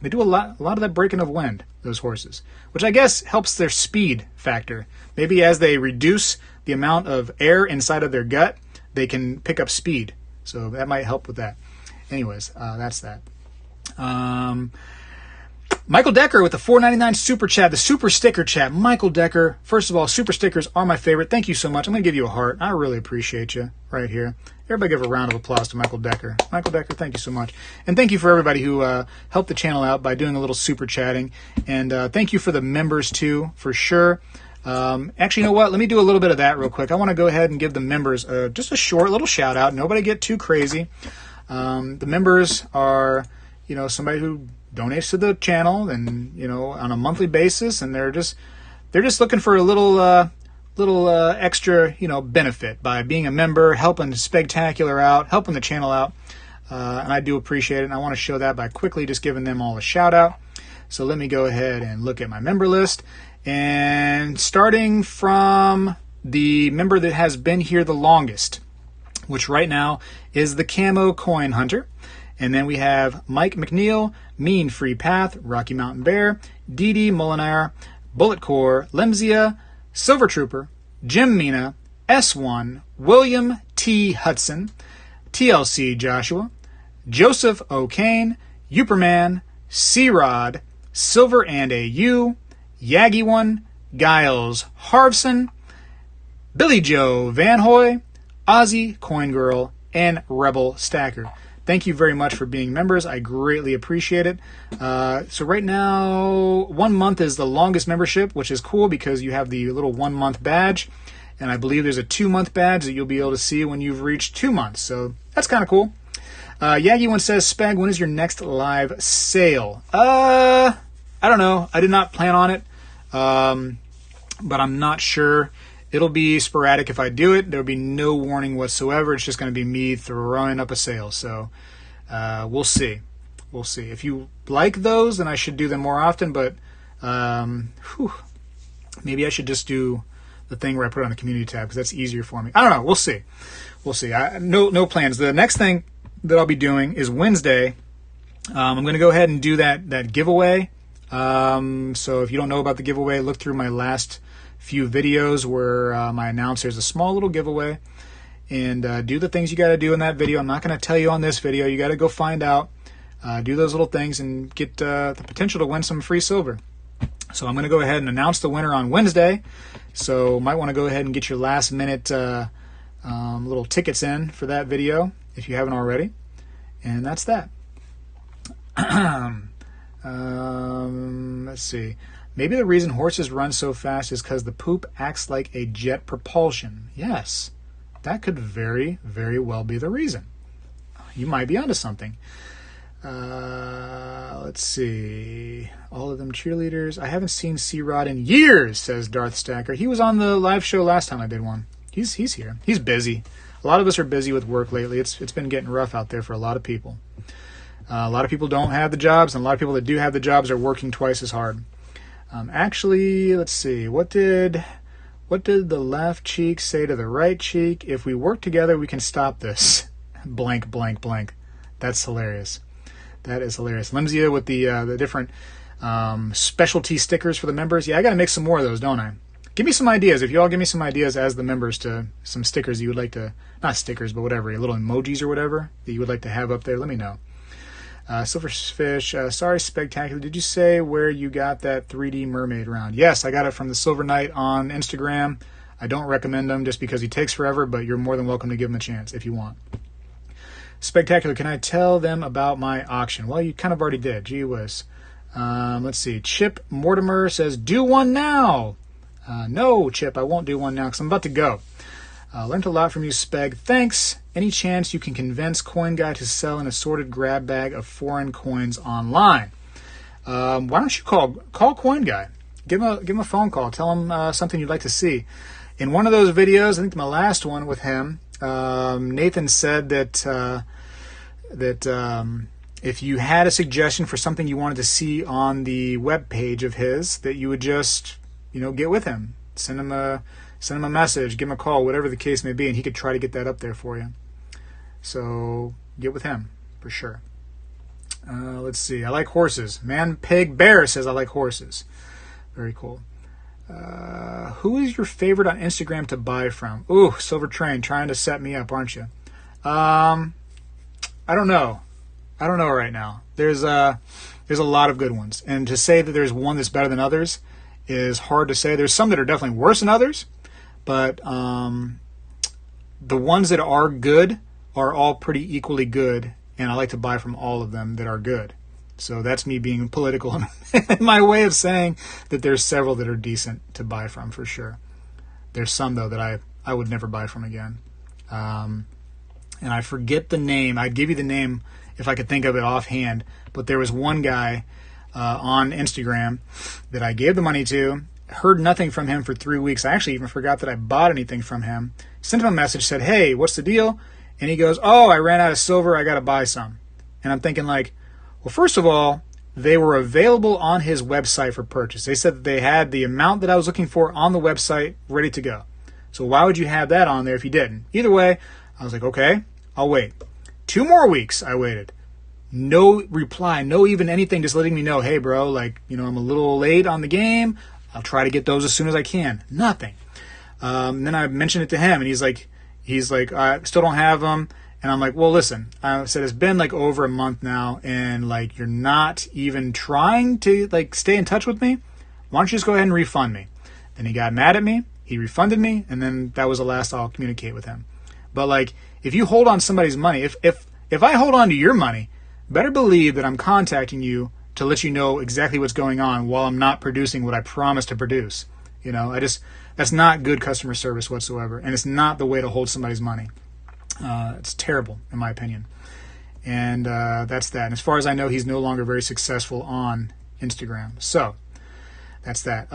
[SPEAKER 1] They do a lot of that breaking of wind, those horses, which I guess helps their speed factor. Maybe as they reduce the amount of air inside of their gut, they can pick up speed. So that might help with that. Anyways, that's that. Michael Decker with the $4.99 super chat, the super sticker chat. Michael Decker, first of all, super stickers are my favorite. Thank you so much. I'm going to give you a heart. I really appreciate you right here. Everybody give a round of applause to Michael Decker. Michael Decker, thank you so much. And thank you for everybody who helped the channel out by doing a little super chatting. And thank you for the members, too, for sure. Actually, you know what? Let me do a little bit of that real quick. I want to go ahead and give the members just a short little shout out. Nobody get too crazy. The members are, somebody who donates to the channel and, on a monthly basis, and they're just looking for a little extra, benefit by being a member, helping Spegtacular out, helping the channel out. And I do appreciate it. And I want to show that by quickly just giving them all a shout out. So let me go ahead and look at my member list. And starting from the member that has been here the longest, which right now is the Camo Coin Hunter. And then we have Mike McNeil, Mean Free Path, Rocky Mountain Bear, Dee Molinar, Bullet Core, Lemzia, Silver Trooper, Jim Mina, S1, William T. Hudson, TLC Joshua, Joseph O'Kane, Uperman, C-Rod, Silver and AU, Yaggy One, Giles Harvson, Billy Joe Van Hoy, Ozzy Coin Girl, and Rebel Stacker. Thank you very much for being members. I greatly appreciate it. So right now, 1 month is the longest membership, which is cool because you have the little 1 month badge. And I believe there's a 2 month badge that you'll be able to see when you've reached 2 months. So that's kind of cool. Yaggy One says, Spag, when is your next live sale? I don't know. I did not plan on it. But I'm not sure. It'll be sporadic if I do it. There'll be no warning whatsoever. It's just going to be me throwing up a sale. So we'll see. We'll see. If you like those, then I should do them more often. But maybe I should just do the thing where I put it on the community tab because that's easier for me. I don't know. We'll see. We'll see. No plans. The next thing that I'll be doing is Wednesday. I'm going to go ahead and do that giveaway. So if you don't know about the giveaway, look through my last few videos where I announce there's a small little giveaway, and do the things you got to do in that video. I'm not going to tell you on this video. You got to go find out, do those little things, and get the potential to win some free silver. So I'm going to go ahead and announce the winner on Wednesday. So might want to go ahead and get your last minute little tickets in for that video if you haven't already. And that's that. Let's see. Maybe the reason horses run so fast is because the poop acts like a jet propulsion. Yes, that could very, very well be the reason. You might be onto something. Let's see. All of them cheerleaders. I haven't seen C-Rod in years, says Darth Stacker. He was on the live show last time I did one. He's here. He's busy. A lot of us are busy with work lately. It's been getting rough out there for a lot of people. A lot of people don't have the jobs, and a lot of people that do have the jobs are working twice as hard. Actually, let's see. What did the left cheek say to the right cheek? If we work together, we can stop this. Blank, blank, blank. That's hilarious. That is hilarious. Lemzia with the different specialty stickers for the members. Yeah, I got to make some more of those, don't I? Give me some ideas. If you all give me some ideas as the members to some stickers you would like to, not stickers, but whatever, little emojis or whatever that you would like to have up there, let me know. Silverfish, sorry, Spegtacular. Did you say where you got that 3D mermaid round? Yes, I got it from the Silver Knight on Instagram. I don't recommend him just because he takes forever, but you're more than welcome to give him a chance if you want. Spegtacular, can I tell them about my auction? Well, you kind of already did. Gee whiz. Let's see. Chip Mortimer says, do one now. No, Chip, I won't do one now because I'm about to go. Learned a lot from you, Speg. Thanks. Any chance you can convince Coin Guy to sell an assorted grab bag of foreign coins online? Why don't you call Coin Guy? Give him a phone call. Tell him something you'd like to see. In one of those videos, I think my last one with him, Nathan said that if you had a suggestion for something you wanted to see on the web page of his, that you would just get with him, send him a message, give him a call, whatever the case may be, and he could try to get that up there for you. So get with him for sure. Let's see. I like horses. Man Pig Bear says I like horses. Very cool. Who is your favorite on Instagram to buy from? Ooh, Silver Train, trying to set me up, aren't you? I don't know. I don't know right now. There's a lot of good ones, and to say that there's one that's better than others is hard to say. There's some that are definitely worse than others, but the ones that are good are all pretty equally good, and I like to buy from all of them that are good. So that's me being political in my way of saying that there's several that are decent to buy from for sure. There's some, though, that I would never buy from again. And I forget the name. I'd give you the name if I could think of it offhand, but there was one guy on Instagram that I gave the money to, heard nothing from him for 3 weeks. I actually even forgot that I bought anything from him. Sent him a message, said, hey, what's the deal? And he goes, oh, I ran out of silver. I got to buy some. And I'm thinking like, well, first of all, they were available on his website for purchase. They said that they had the amount that I was looking for on the website ready to go. So why would you have that on there if you didn't? Either way, I was like, okay, I'll wait. 2 more weeks I waited. No reply, no even anything, just letting me know, hey, bro, like, I'm a little late on the game. I'll try to get those as soon as I can. Nothing. And then I mentioned it to him, and he's like, I still don't have them. And I'm like, well, listen, I said, it's been like over a month now, and like, you're not even trying to like stay in touch with me. Why don't you just go ahead and refund me? Then he got mad at me. He refunded me, and then that was the last I'll communicate with him. But like, if you hold on somebody's money, if I hold on to your money, better believe that I'm contacting you to let you know exactly what's going on while I'm not producing what I promised to produce. That's not good customer service whatsoever, and it's not the way to hold somebody's money. It's terrible, in my opinion. And that's that. And as far as I know, he's no longer very successful on Instagram. So that's that.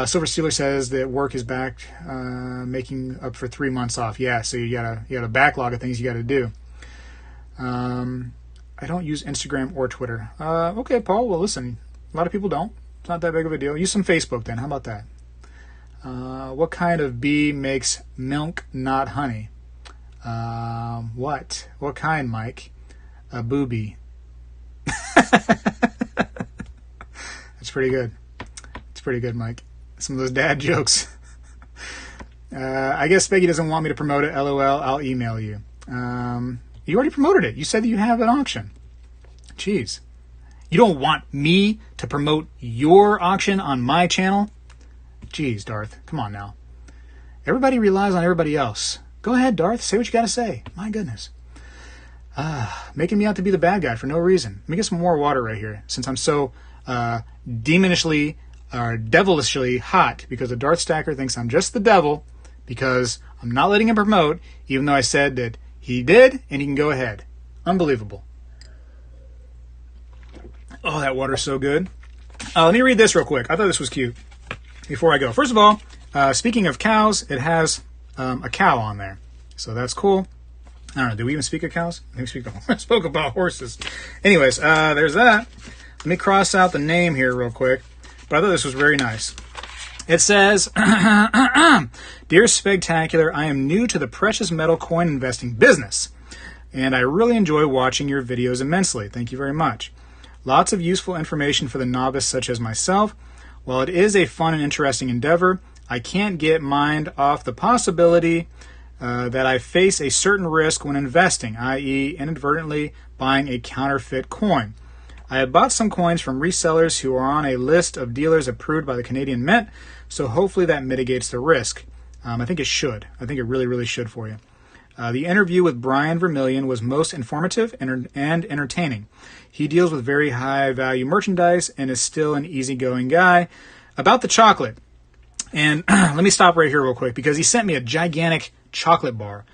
[SPEAKER 1] Silver Steeler says that work is back, making up for 3 months off. Yeah, so you got a backlog of things you got to do. I don't use Instagram or Twitter. Okay, Paul. Well, listen, a lot of people don't. It's not that big of a deal. Use some Facebook then. How about that? What kind of bee makes milk, not honey? What? What kind, Mike? A booby. That's pretty good. It's pretty good, Mike. Some of those dad jokes. I guess Speggy doesn't want me to promote it. LOL. I'll email you. You already promoted it. You said that you have an auction. Jeez. You don't want me to promote your auction on my channel? Jeez, Darth. Come on now. Everybody relies on everybody else. Go ahead, Darth. Say what you got to say. My goodness. Making me out to be the bad guy for no reason. Let me get some more water right here, since I'm so demonishly or devilishly hot, because the Darth Stacker thinks I'm just the devil because I'm not letting him promote, even though I said that he did, and he can go ahead. Unbelievable. Oh, that water's so good. Let me read this real quick. I thought this was cute before I go. First of all, speaking of cows, it has a cow on there. So that's cool. I don't know. Did we even speak of cows? I think we spoke about horses. Anyways, there's that. Let me cross out the name here real quick. But I thought this was very nice. It says, Dear Spegtacular, I am new to the precious metal coin investing business, and I really enjoy watching your videos immensely. Thank you very much. Lots of useful information for the novice such as myself. While it is a fun and interesting endeavor, I can't get mind off the possibility that I face a certain risk when investing, i.e. inadvertently buying a counterfeit coin. I have bought some coins from resellers who are on a list of dealers approved by the Canadian Mint, so hopefully that mitigates the risk. I think it should. I think it really, really should for you. The interview with Brian Vermillion was most informative and entertaining. He deals with very high-value merchandise and is still an easygoing guy. About the chocolate, and let me stop right here real quick because he sent me a gigantic chocolate bar.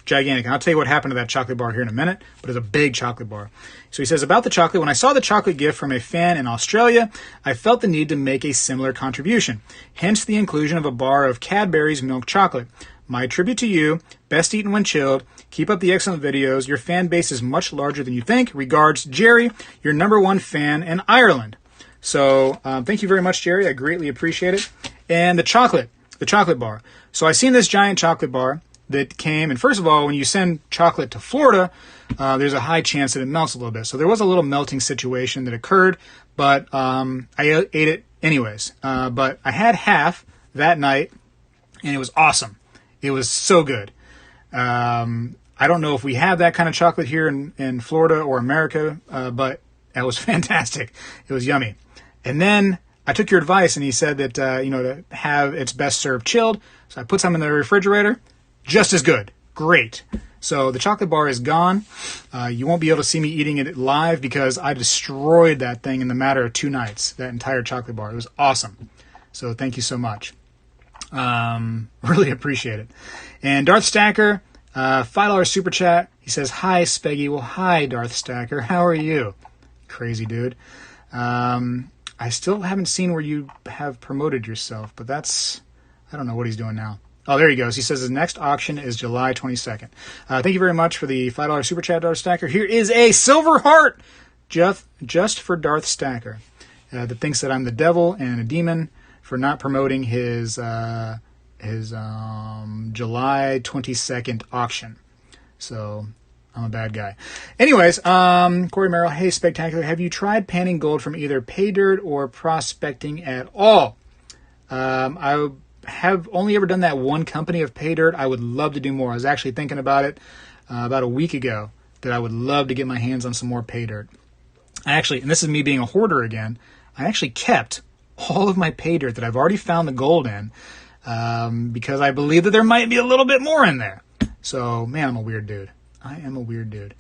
[SPEAKER 1] Gigantic. And I'll tell you what happened to that chocolate bar here in a minute, but it's a big chocolate bar. So he says, about the chocolate, when I saw the chocolate gift from a fan in Australia, I felt the need to make a similar contribution. Hence the inclusion of a bar of Cadbury's milk chocolate. My tribute to you, best eaten when chilled. Keep up the excellent videos. Your fan base is much larger than you think. Regards, Jerry, your #1 fan in Ireland. So thank you very much, Jerry. I greatly appreciate it. And the chocolate bar. So I seen this giant chocolate bar that came, and first of all, when you send chocolate to Florida, there's a high chance that it melts a little bit. So there was a little melting situation that occurred, but I ate it anyways. But I had half that night, and it was awesome. It was so good. I don't know if we have that kind of chocolate here in Florida or America, but it was fantastic. It was yummy. And then I took your advice, and he said that, to have it's best served chilled. So I put some in the refrigerator. Just as good. Great. So the chocolate bar is gone. You won't be able to see me eating it live because I destroyed that thing in the matter of 2 nights, that entire chocolate bar. It was awesome. So thank you so much. Really appreciate it. And Darth Stacker, $5 super chat. He says, hi, Speggy. Well, hi, Darth Stacker. How are you? Crazy dude. I still haven't seen where you have promoted yourself, but I don't know what he's doing now. Oh, there he goes. He says his next auction is July 22nd. Thank you very much for the $5 super chat, Darth Stacker. Here is a silver heart just for Darth Stacker that thinks that I'm the devil and a demon for not promoting his July 22nd auction. So I'm a bad guy. Anyways, Corey Merrill, hey, Spegtacular, have you tried panning gold from either pay dirt or prospecting at all? I have only ever done that one company of pay dirt. I would love to do more. I was actually thinking about it about a week ago that I would love to get my hands on some more pay dirt. And this is me being a hoarder again, I actually kept all of my pay dirt that I've already found the gold in because I believe that there might be a little bit more in there. So, man, I'm a weird dude. I am a weird dude.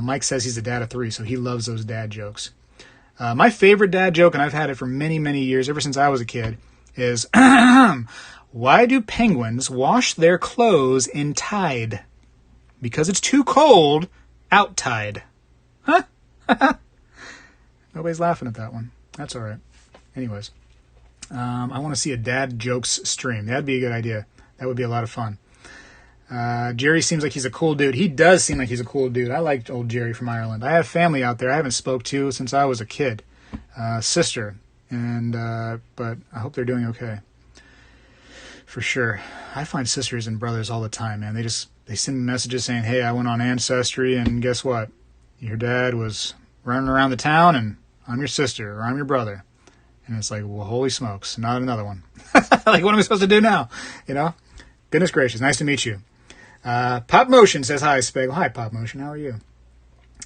[SPEAKER 1] Mike says he's a dad of 3, so he loves those dad jokes. My favorite dad joke, and I've had it for many, many years, ever since I was a kid, is, why do penguins wash their clothes in tide? Because it's too cold out tide. Huh? Nobody's laughing at that one. That's all right. Anyways, I want to see a dad jokes stream. That'd be a good idea. That would be a lot of fun. Jerry seems like he's a cool dude. He does seem like he's a cool dude. I liked old Jerry from Ireland. I have family out there I haven't spoke to since I was a kid. Sister. But I hope they're doing okay. For sure. I find sisters and brothers all the time, man. They send messages saying, hey, I went on Ancestry, and guess what? Your dad was running around the town, and I'm your sister, or I'm your brother. And it's like, well, holy smokes, not another one. Like, what am I supposed to do now? Goodness gracious, nice to meet you. Pop Motion says, hi, Speg. Well, hi, Pop Motion. How are you?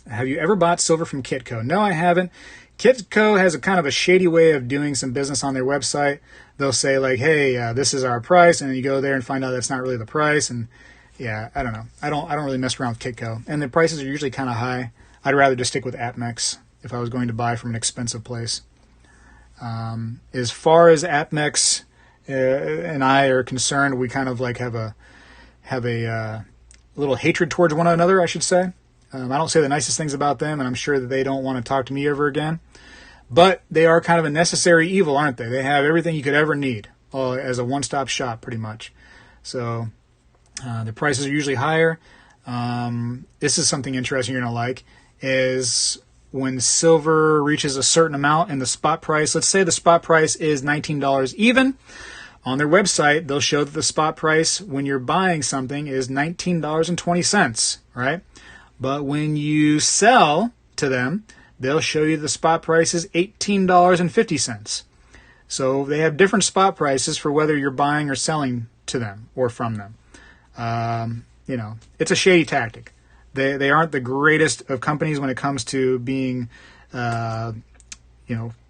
[SPEAKER 1] Have you ever bought silver from Kitco? No, I haven't. Kitco has a kind of a shady way of doing some business on their website. They'll say, like, hey, this is our price, and then you go there and find out that's not really the price. And yeah, I don't know. I don't really mess around with Kitco. And the prices are usually kind of high. I'd rather just stick with APMEX if I was going to buy from an expensive place. As far as APMEX and I are concerned, we kind of like have a little hatred towards one another, I should say. I don't say the nicest things about them, and I'm sure that they don't want to talk to me ever again. But they are kind of a necessary evil, aren't they? They have everything you could ever need as a one-stop shop, pretty much. So the prices are usually higher. This is something interesting you're going to like, is when silver reaches a certain amount in the spot price. Let's say the spot price is $19 even. On their website, they'll show that the spot price when you're buying something is $19.20, right? But when you sell to them, they'll show you the spot price is $18.50. So they have different spot prices for whether you're buying or selling to them or from them. It's a shady tactic. They aren't the greatest of companies when it comes to being,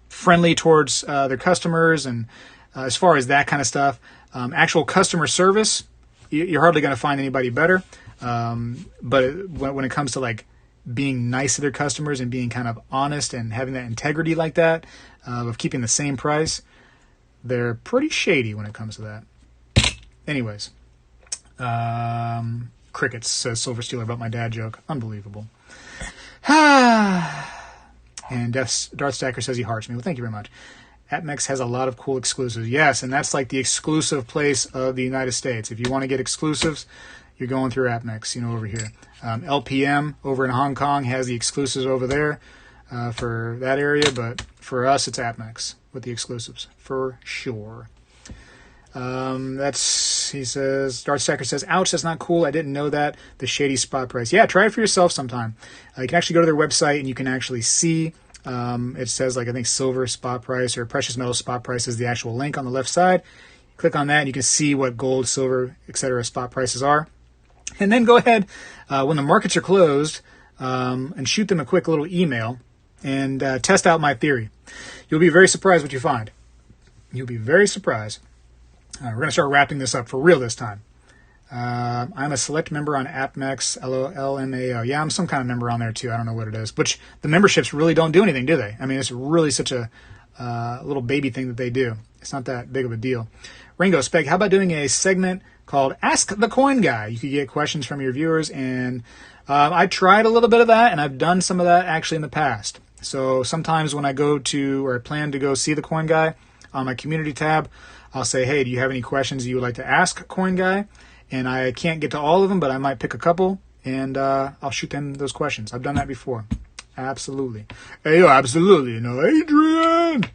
[SPEAKER 1] friendly towards their customers, and as far as that kind of stuff. Actual customer service, you're hardly going to find anybody better. But when it comes to like being nice to their customers and being kind of honest and having that integrity like that, of keeping the same price, they're pretty shady when it comes to that. Anyways, crickets, says Silver Stealer about my dad joke. Unbelievable. And Darth Stacker says he hearts me. Well, thank you very much. AppMex has a lot of cool exclusives. Yes, and that's like the exclusive place of the United States. If you want to get exclusives, you're going through AppMex, over here. LPM over in Hong Kong has the exclusives over there for that area, but for us, it's AppMex with the exclusives, for sure. He says, Darth Stacker says, ouch, that's not cool. I didn't know that. The shady spot price. Yeah, try it for yourself sometime. You can actually go to their website and you can actually see, it says I think silver spot price or precious metal spot price is the actual link on the left side. Click on that and you can see what gold, silver, etc. spot prices are. And then go ahead when the markets are closed and shoot them a quick little email and test out my theory. You'll be very surprised what you find. You'll be very surprised. We're going to start wrapping this up for real this time. I'm a select member on AppMex, LMAO. Yeah, I'm some kind of member on there too. I don't know what it is. Which the memberships really don't do anything, do they? I mean, it's really such a little baby thing that they do. It's not that big of a deal. Ringo, Speg, how about doing a segment called Ask the Coin Guy? You could get questions from your viewers, and I tried a little bit of that, and I've done some of that actually in the past. So sometimes when I go to, or I plan to go see the Coin Guy on my community tab, I'll say, hey, do you have any questions you would like to ask Coin Guy? And I can't get to all of them, but I might pick a couple, and I'll shoot them those questions. I've done that before. Absolutely. Hey, absolutely. Adrian!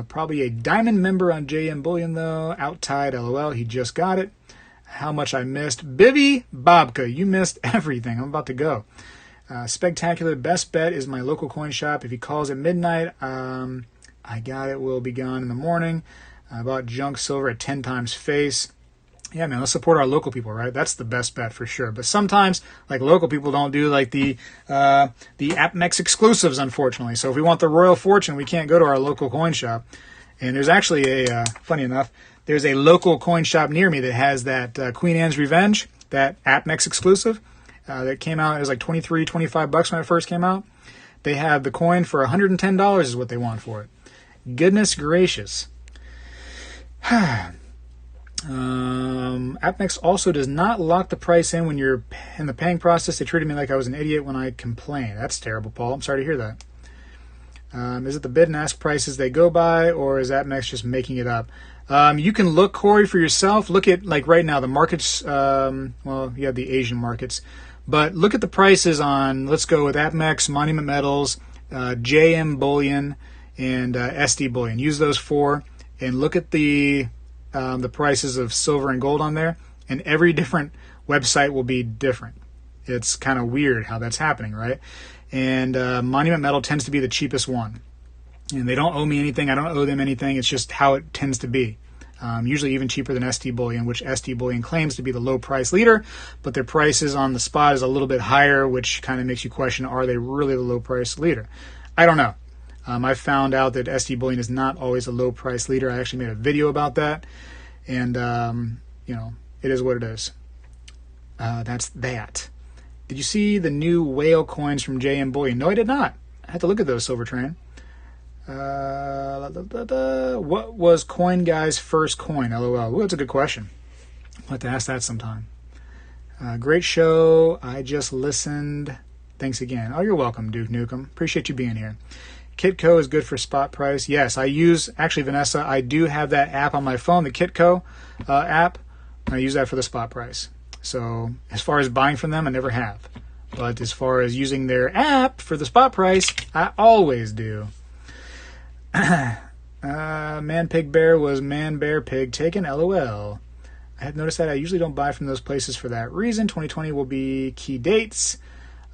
[SPEAKER 1] Probably a diamond member on JM Bullion, though. Outtide, LOL. He just got it. How much I missed. Bivy Bobka, you missed everything. I'm about to go. Spegtacular, best bet is my local coin shop. If he calls at midnight, I got it. Will be gone in the morning. I bought junk silver at 10 times face. Yeah, man, let's support our local people, right? That's the best bet for sure. But sometimes, like, local people don't do, like, the AppMex exclusives, unfortunately. So if we want the Royal Fortune, we can't go to our local coin shop. And there's actually funny enough, there's a local coin shop near me that has that Queen Anne's Revenge, that AppMex exclusive, that came out. It was like $23, $25 when it first came out. They have the coin for $110 is what they want for it. Goodness gracious. AppMex also does not lock the price in when you're in the paying process. They treated me like I was an idiot when I complained. That's terrible, Paul. I'm sorry to hear that. Is it the bid and ask prices they go by, or is AppMex just making it up? You can look, Corey, for yourself. Look at, like, right now, the markets, well, you have the Asian markets, but look at the prices on, let's go with AppMex, Monument Metals, JM Bullion, and SD Bullion. Use those four, and look at the prices of silver and gold on there, and every different website will be different. It's kind of weird how that's happening, right? And Monument Metal tends to be the cheapest one. And they don't owe me anything. I don't owe them anything. It's just how it tends to be. Usually even cheaper than SD Bullion, which SD Bullion claims to be the low price leader, but their prices on the spot is a little bit higher, which kind of makes you question, are they really the low price leader? I don't know. I found out that SD Bullion is not always a low price leader. I actually made a video about that. And, it is what it is. That's that. Did you see the new whale coins from JM Bullion? No, I did not. I had to look at those, Silver Train. What was Coin Guy's first coin? LOL. Well, that's a good question. I'll have to ask that sometime. Great show. I just listened. Thanks again. Oh, you're welcome, Duke Nukem. Appreciate you being here. Kitco is good for spot price. Yes, I use, actually, Vanessa, I do have that app on my phone, the Kitco app. I use that for the spot price. So as far as buying from them, I never have. But as far as using their app for the spot price, I always do. Man Pig Bear was Man Bear Pig taken, LOL. I have noticed that I usually don't buy from those places for that reason. 2020 will be key dates.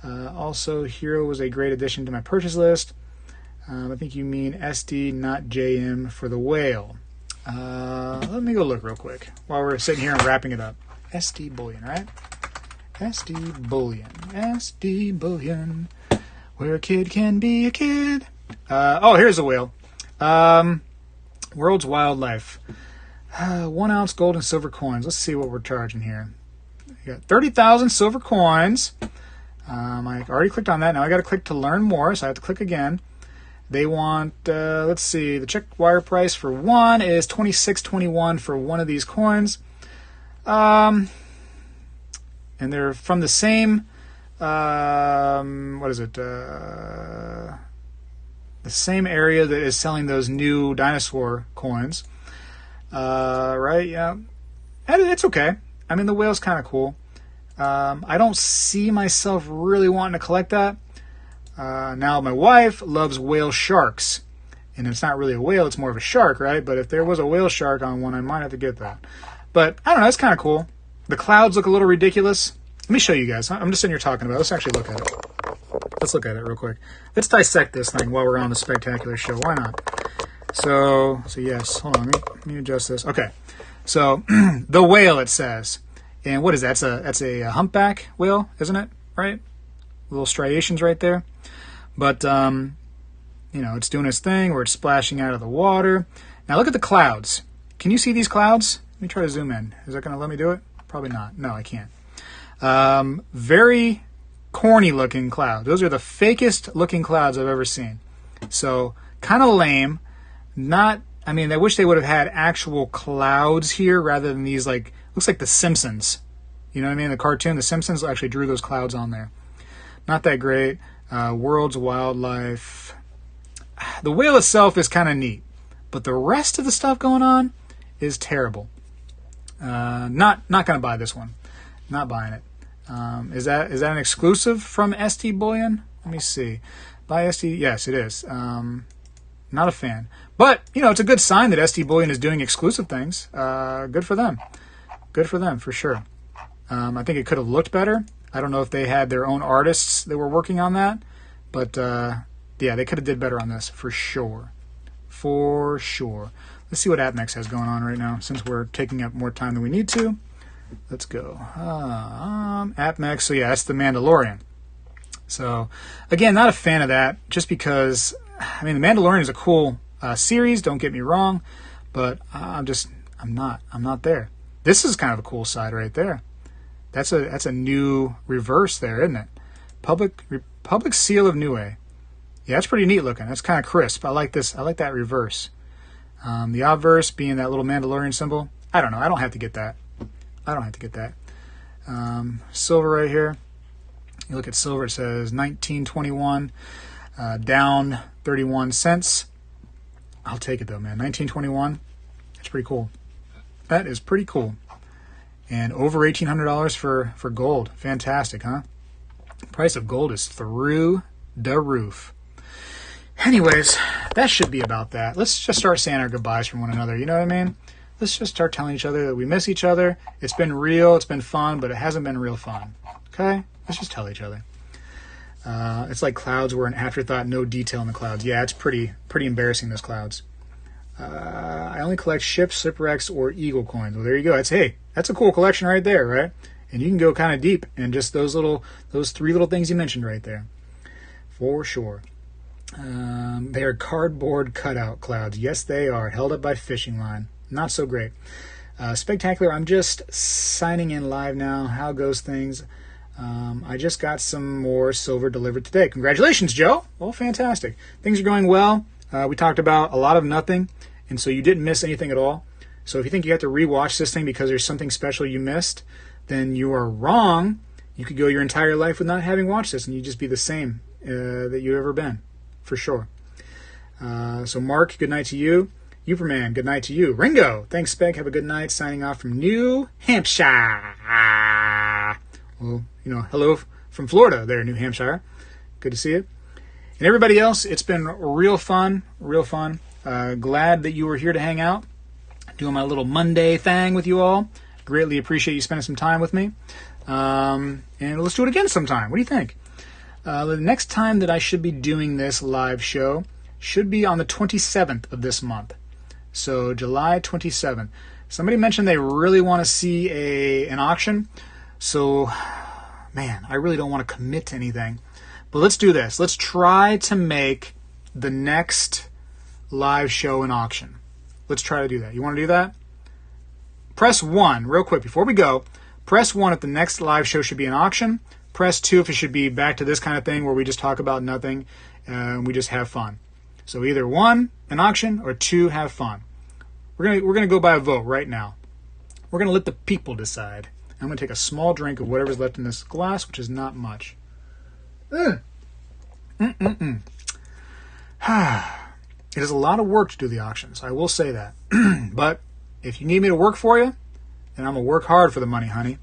[SPEAKER 1] Also, Hero was a great addition to my purchase list. I think you mean SD, not JM for the whale. Let me go look real quick while we're sitting here and wrapping it up. SD bullion, right? SD bullion. SD bullion. Where a kid can be a kid. Here's a whale. World's wildlife. 1 ounce gold and silver coins. Let's see what we're charging here. You got 30,000 silver coins. I already clicked on that. Now I got to click to learn more, so I have to click again. They want, let's see, the check wire price for one is $26.21 for one of these coins. And they're from the same, what is it? The same area that is selling those new dinosaur coins. Right, yeah. And it's okay. I mean, the whale's kind of cool. I don't see myself really wanting to collect that. Now, my wife loves whale sharks. And it's not really a whale, it's more of a shark, right? But if there was a whale shark on one, I might have to get that. But, I don't know, it's kind of cool. The clouds look a little ridiculous. Let me show you guys. I'm just sitting here talking about it. Let's actually look at it. Let's look at it real quick. Let's dissect this thing while we're on the Spegtacular show. Why not? So yes. Hold on. Let me adjust this. Okay. So, the whale, it says. And what is that? That's a humpback whale, isn't it? Right? Little striations right there. But, it's doing its thing where it's splashing out of the water. Now look at the clouds. Can you see these clouds? Let me try to zoom in. Is that going to let me do it? Probably not. No, I can't. Very corny looking clouds. Those are the fakest looking clouds I've ever seen. So, kind of lame. I wish they would have had actual clouds here rather than these, looks like The Simpsons. You know what I mean? The cartoon, The Simpsons actually drew those clouds on there. Not that great. World's wildlife. The whale itself is kind of neat, but the rest of the stuff going on is terrible. Not going to buy this one. Not buying it. Is that an exclusive from SD Bullion? Let me see. Buy SD. Yes, it is. Not a fan. But, it's a good sign that SD Bullion is doing exclusive things. Good for them. Good for them, for sure. I think it could have looked better. I don't know if they had their own artists that were working on that. But, they could have did better on this, for sure. For sure. Let's see what AppMex has going on right now, since we're taking up more time than we need to. Let's go. AppMex, so yeah, that's The Mandalorian. So, again, not a fan of that, just because, The Mandalorian is a cool series, don't get me wrong, but I'm not there. This is kind of a cool side right there. That's a new reverse there, isn't it? Public Seal of Niue. Yeah, that's pretty neat looking. That's kind of crisp. I like this. I like that reverse. The obverse being that little Mandalorian symbol. I don't know. I don't have to get that. Silver right here. You look at silver, it says 1921, down 31 cents. I'll take it though, man. 1921. That's pretty cool. That is pretty cool. And over $1,800 for gold. Fantastic, huh? Price of gold is through the roof. Anyways, that should be about that. Let's just start saying our goodbyes from one another. You know what I mean? Let's just start telling each other that we miss each other. It's been real, it's been fun, but it hasn't been real fun. Okay? Let's just tell each other. It's like clouds were an afterthought, no detail in the clouds. Yeah, it's pretty embarrassing, those clouds. I only collect ships, shipwrecks, or eagle coins. Well, there you go. That's a cool collection right there, right? And you can go kind of deep in just those three little things you mentioned right there. For sure. They are cardboard cutout clouds. Yes, they are. Held up by fishing line. Not so great. Spegtacular, I'm just signing in live now. How goes things? I just got some more silver delivered today. Congratulations, Joe. Well, fantastic. Things are going well. We talked about a lot of nothing, and so you didn't miss anything at all. So if you think you have to rewatch this thing because there's something special you missed, then you are wrong. You could go your entire life with not having watched this, and you'd just be the same that you've ever been, for sure. So Mark, good night to you. Uperman, good night to you. Ringo, thanks, Speg. Have a good night. Signing off from New Hampshire. Well, hello from Florida there, New Hampshire. Good to see you. And everybody else, it's been real fun, real fun. Glad that you were here to hang out, doing my little Monday thing with you all. Greatly appreciate you spending some time with me. And let's do it again sometime. What do you think? The next time that I should be doing this live show should be on the 27th of this month. So July 27th. Somebody mentioned they really want to see an auction. So, man, I really don't want to commit to anything. But let's do this. Let's try to make the next live show an auction. Let's try to do that. You want to do that? Press 1 real quick before we go. Press 1 if the next live show should be an auction. Press 2 if it should be back to this kind of thing where we just talk about nothing and we just have fun. So either 1, an auction, or 2, have fun. We're gonna go by a vote right now. We're gonna let the people decide. I'm gonna take a small drink of whatever's left in this glass, which is not much. It is a lot of work to do the auctions. I will say that. But if you need me to work for you, then I'm gonna work hard for the money, honey.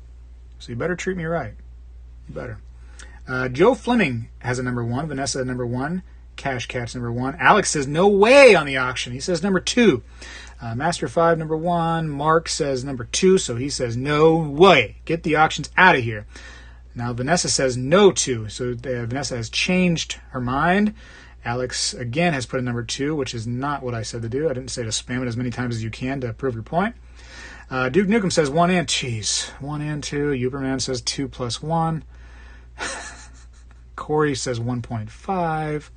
[SPEAKER 1] So you better treat me right. You better. Joe Fleming has a number 1. Vanessa number 1. Cash Cat's number 1. Alex says no way on the auction. He says number 2. Master 5 number 1. Mark says number 2, so he says no way. Get the auctions out of here. Now Vanessa says no 2, so Vanessa has changed her mind. Alex again has put a number 2, which is not what I said to do. I didn't say to spam it as many times as you can to prove your point. Duke Nukem says 1 and 2. 1 and 2. Uberman says 2 plus 1. Corey says 1.5.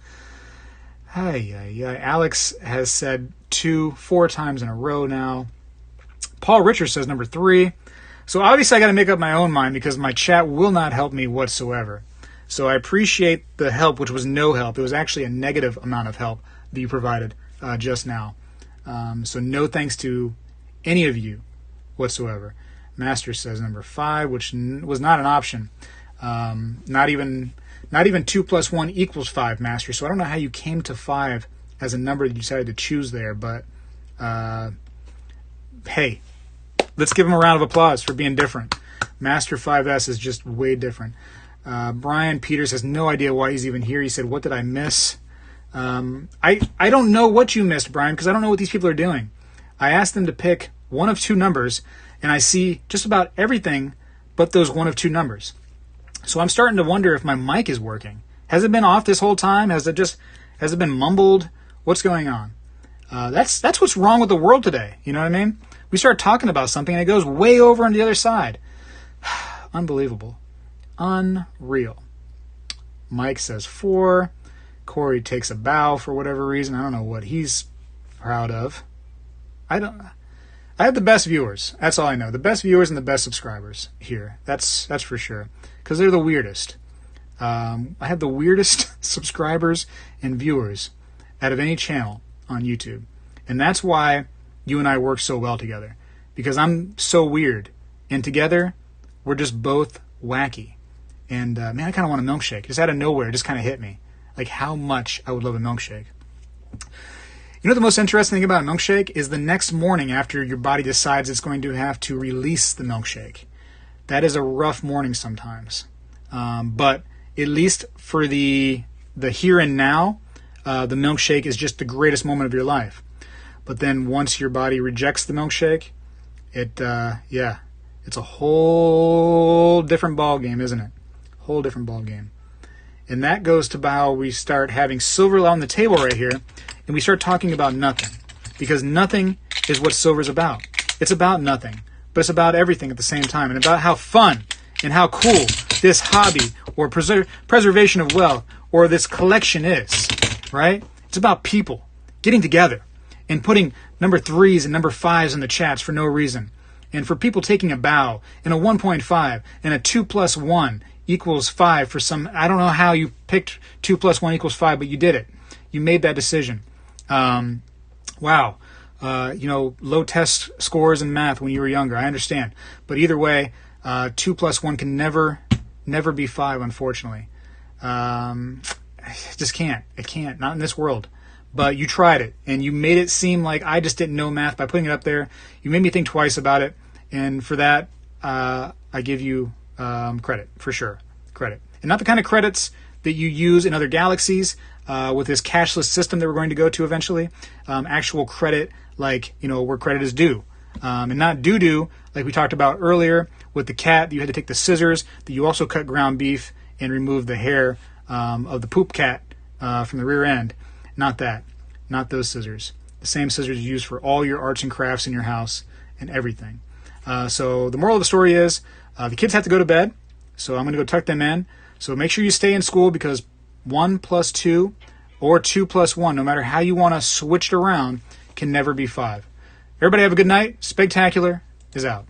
[SPEAKER 1] Alex has said 2 4 times in a row now. Paul Richard says number 3. So obviously I got to make up my own mind because my chat will not help me whatsoever. So I appreciate the help, which was no help. It was actually a negative amount of help that you provided just now. So no thanks to any of you whatsoever. Master says number 5, which was not an option. Not even 2 plus 1 equals 5, Master. So I don't know how you came to 5 as a number that you decided to choose there. But, hey, let's give him a round of applause for being different. Master 5S is just way different. Brian Peters has no idea why he's even here. He said, what did I miss? I don't know what you missed, Brian, because I don't know what these people are doing. I asked them to pick one of 2 numbers, and I see just about everything but those one of 2 numbers. So I'm starting to wonder if my mic is working. Has it been off this whole time? Has it been mumbled? What's going on? That's what's wrong with the world today. You know what I mean? We start talking about something and it goes way over on the other side. Unbelievable. Unreal. Mike says 4. Corey takes a bow for whatever reason. I don't know what he's proud of. I have the best viewers. That's all I know. The best viewers and the best subscribers here. That's for sure. Because they're the weirdest. I have the weirdest subscribers and viewers out of any channel on YouTube. And that's why you and I work so well together. Because I'm so weird. And together, we're just both wacky. And, man, I kind of want a milkshake. Just out of nowhere, it just kind of hit me. Like how much I would love a milkshake. You know the most interesting thing about a milkshake is the next morning after your body decides it's going to have to release the milkshake. That is a rough morning sometimes. But at least for the here and now, the milkshake is just the greatest moment of your life. But then once your body rejects the milkshake, it's a whole different ball game, isn't it? Whole different ball game. And that goes to how we start having silver on the table right here, and we start talking about nothing. Because nothing is what silver's about. It's about nothing, but it's about everything at the same time, and about how fun and how cool this hobby or preservation of wealth or this collection is, right? It's about people getting together and putting number 3s and number 5s in the chats for no reason. And for people taking a bow and a 1.5 and a 2 plus 1 equals 5 for some, I don't know how you picked 2 plus 1 equals 5, but you did it. You made that decision. Wow. Low test scores in math when you were younger. I understand. But either way, 2 plus 1 can never be 5, unfortunately. It just can't. It can't. Not in this world. But you tried it, and you made it seem like I just didn't know math by putting it up there. You made me think twice about it, and for that, I give you credit, for sure. Credit. And not the kind of credits that you use in other galaxies with this cashless system that we're going to go to eventually. Actual credit, like, where credit is due. And not doo-doo, like we talked about earlier with the cat, that you had to take the scissors, that you also cut ground beef and remove the hair of the poop cat from the rear end. Not that. not those scissors. The same scissors you use for all your arts and crafts in your house and everything. So the moral of the story is the kids have to go to bed, so I'm going to go tuck them in. So make sure you stay in school, because 1 plus 2 or 2 plus 1, no matter how you want to switch it around, can never be 5. Everybody have a good night. Spegtacular is out.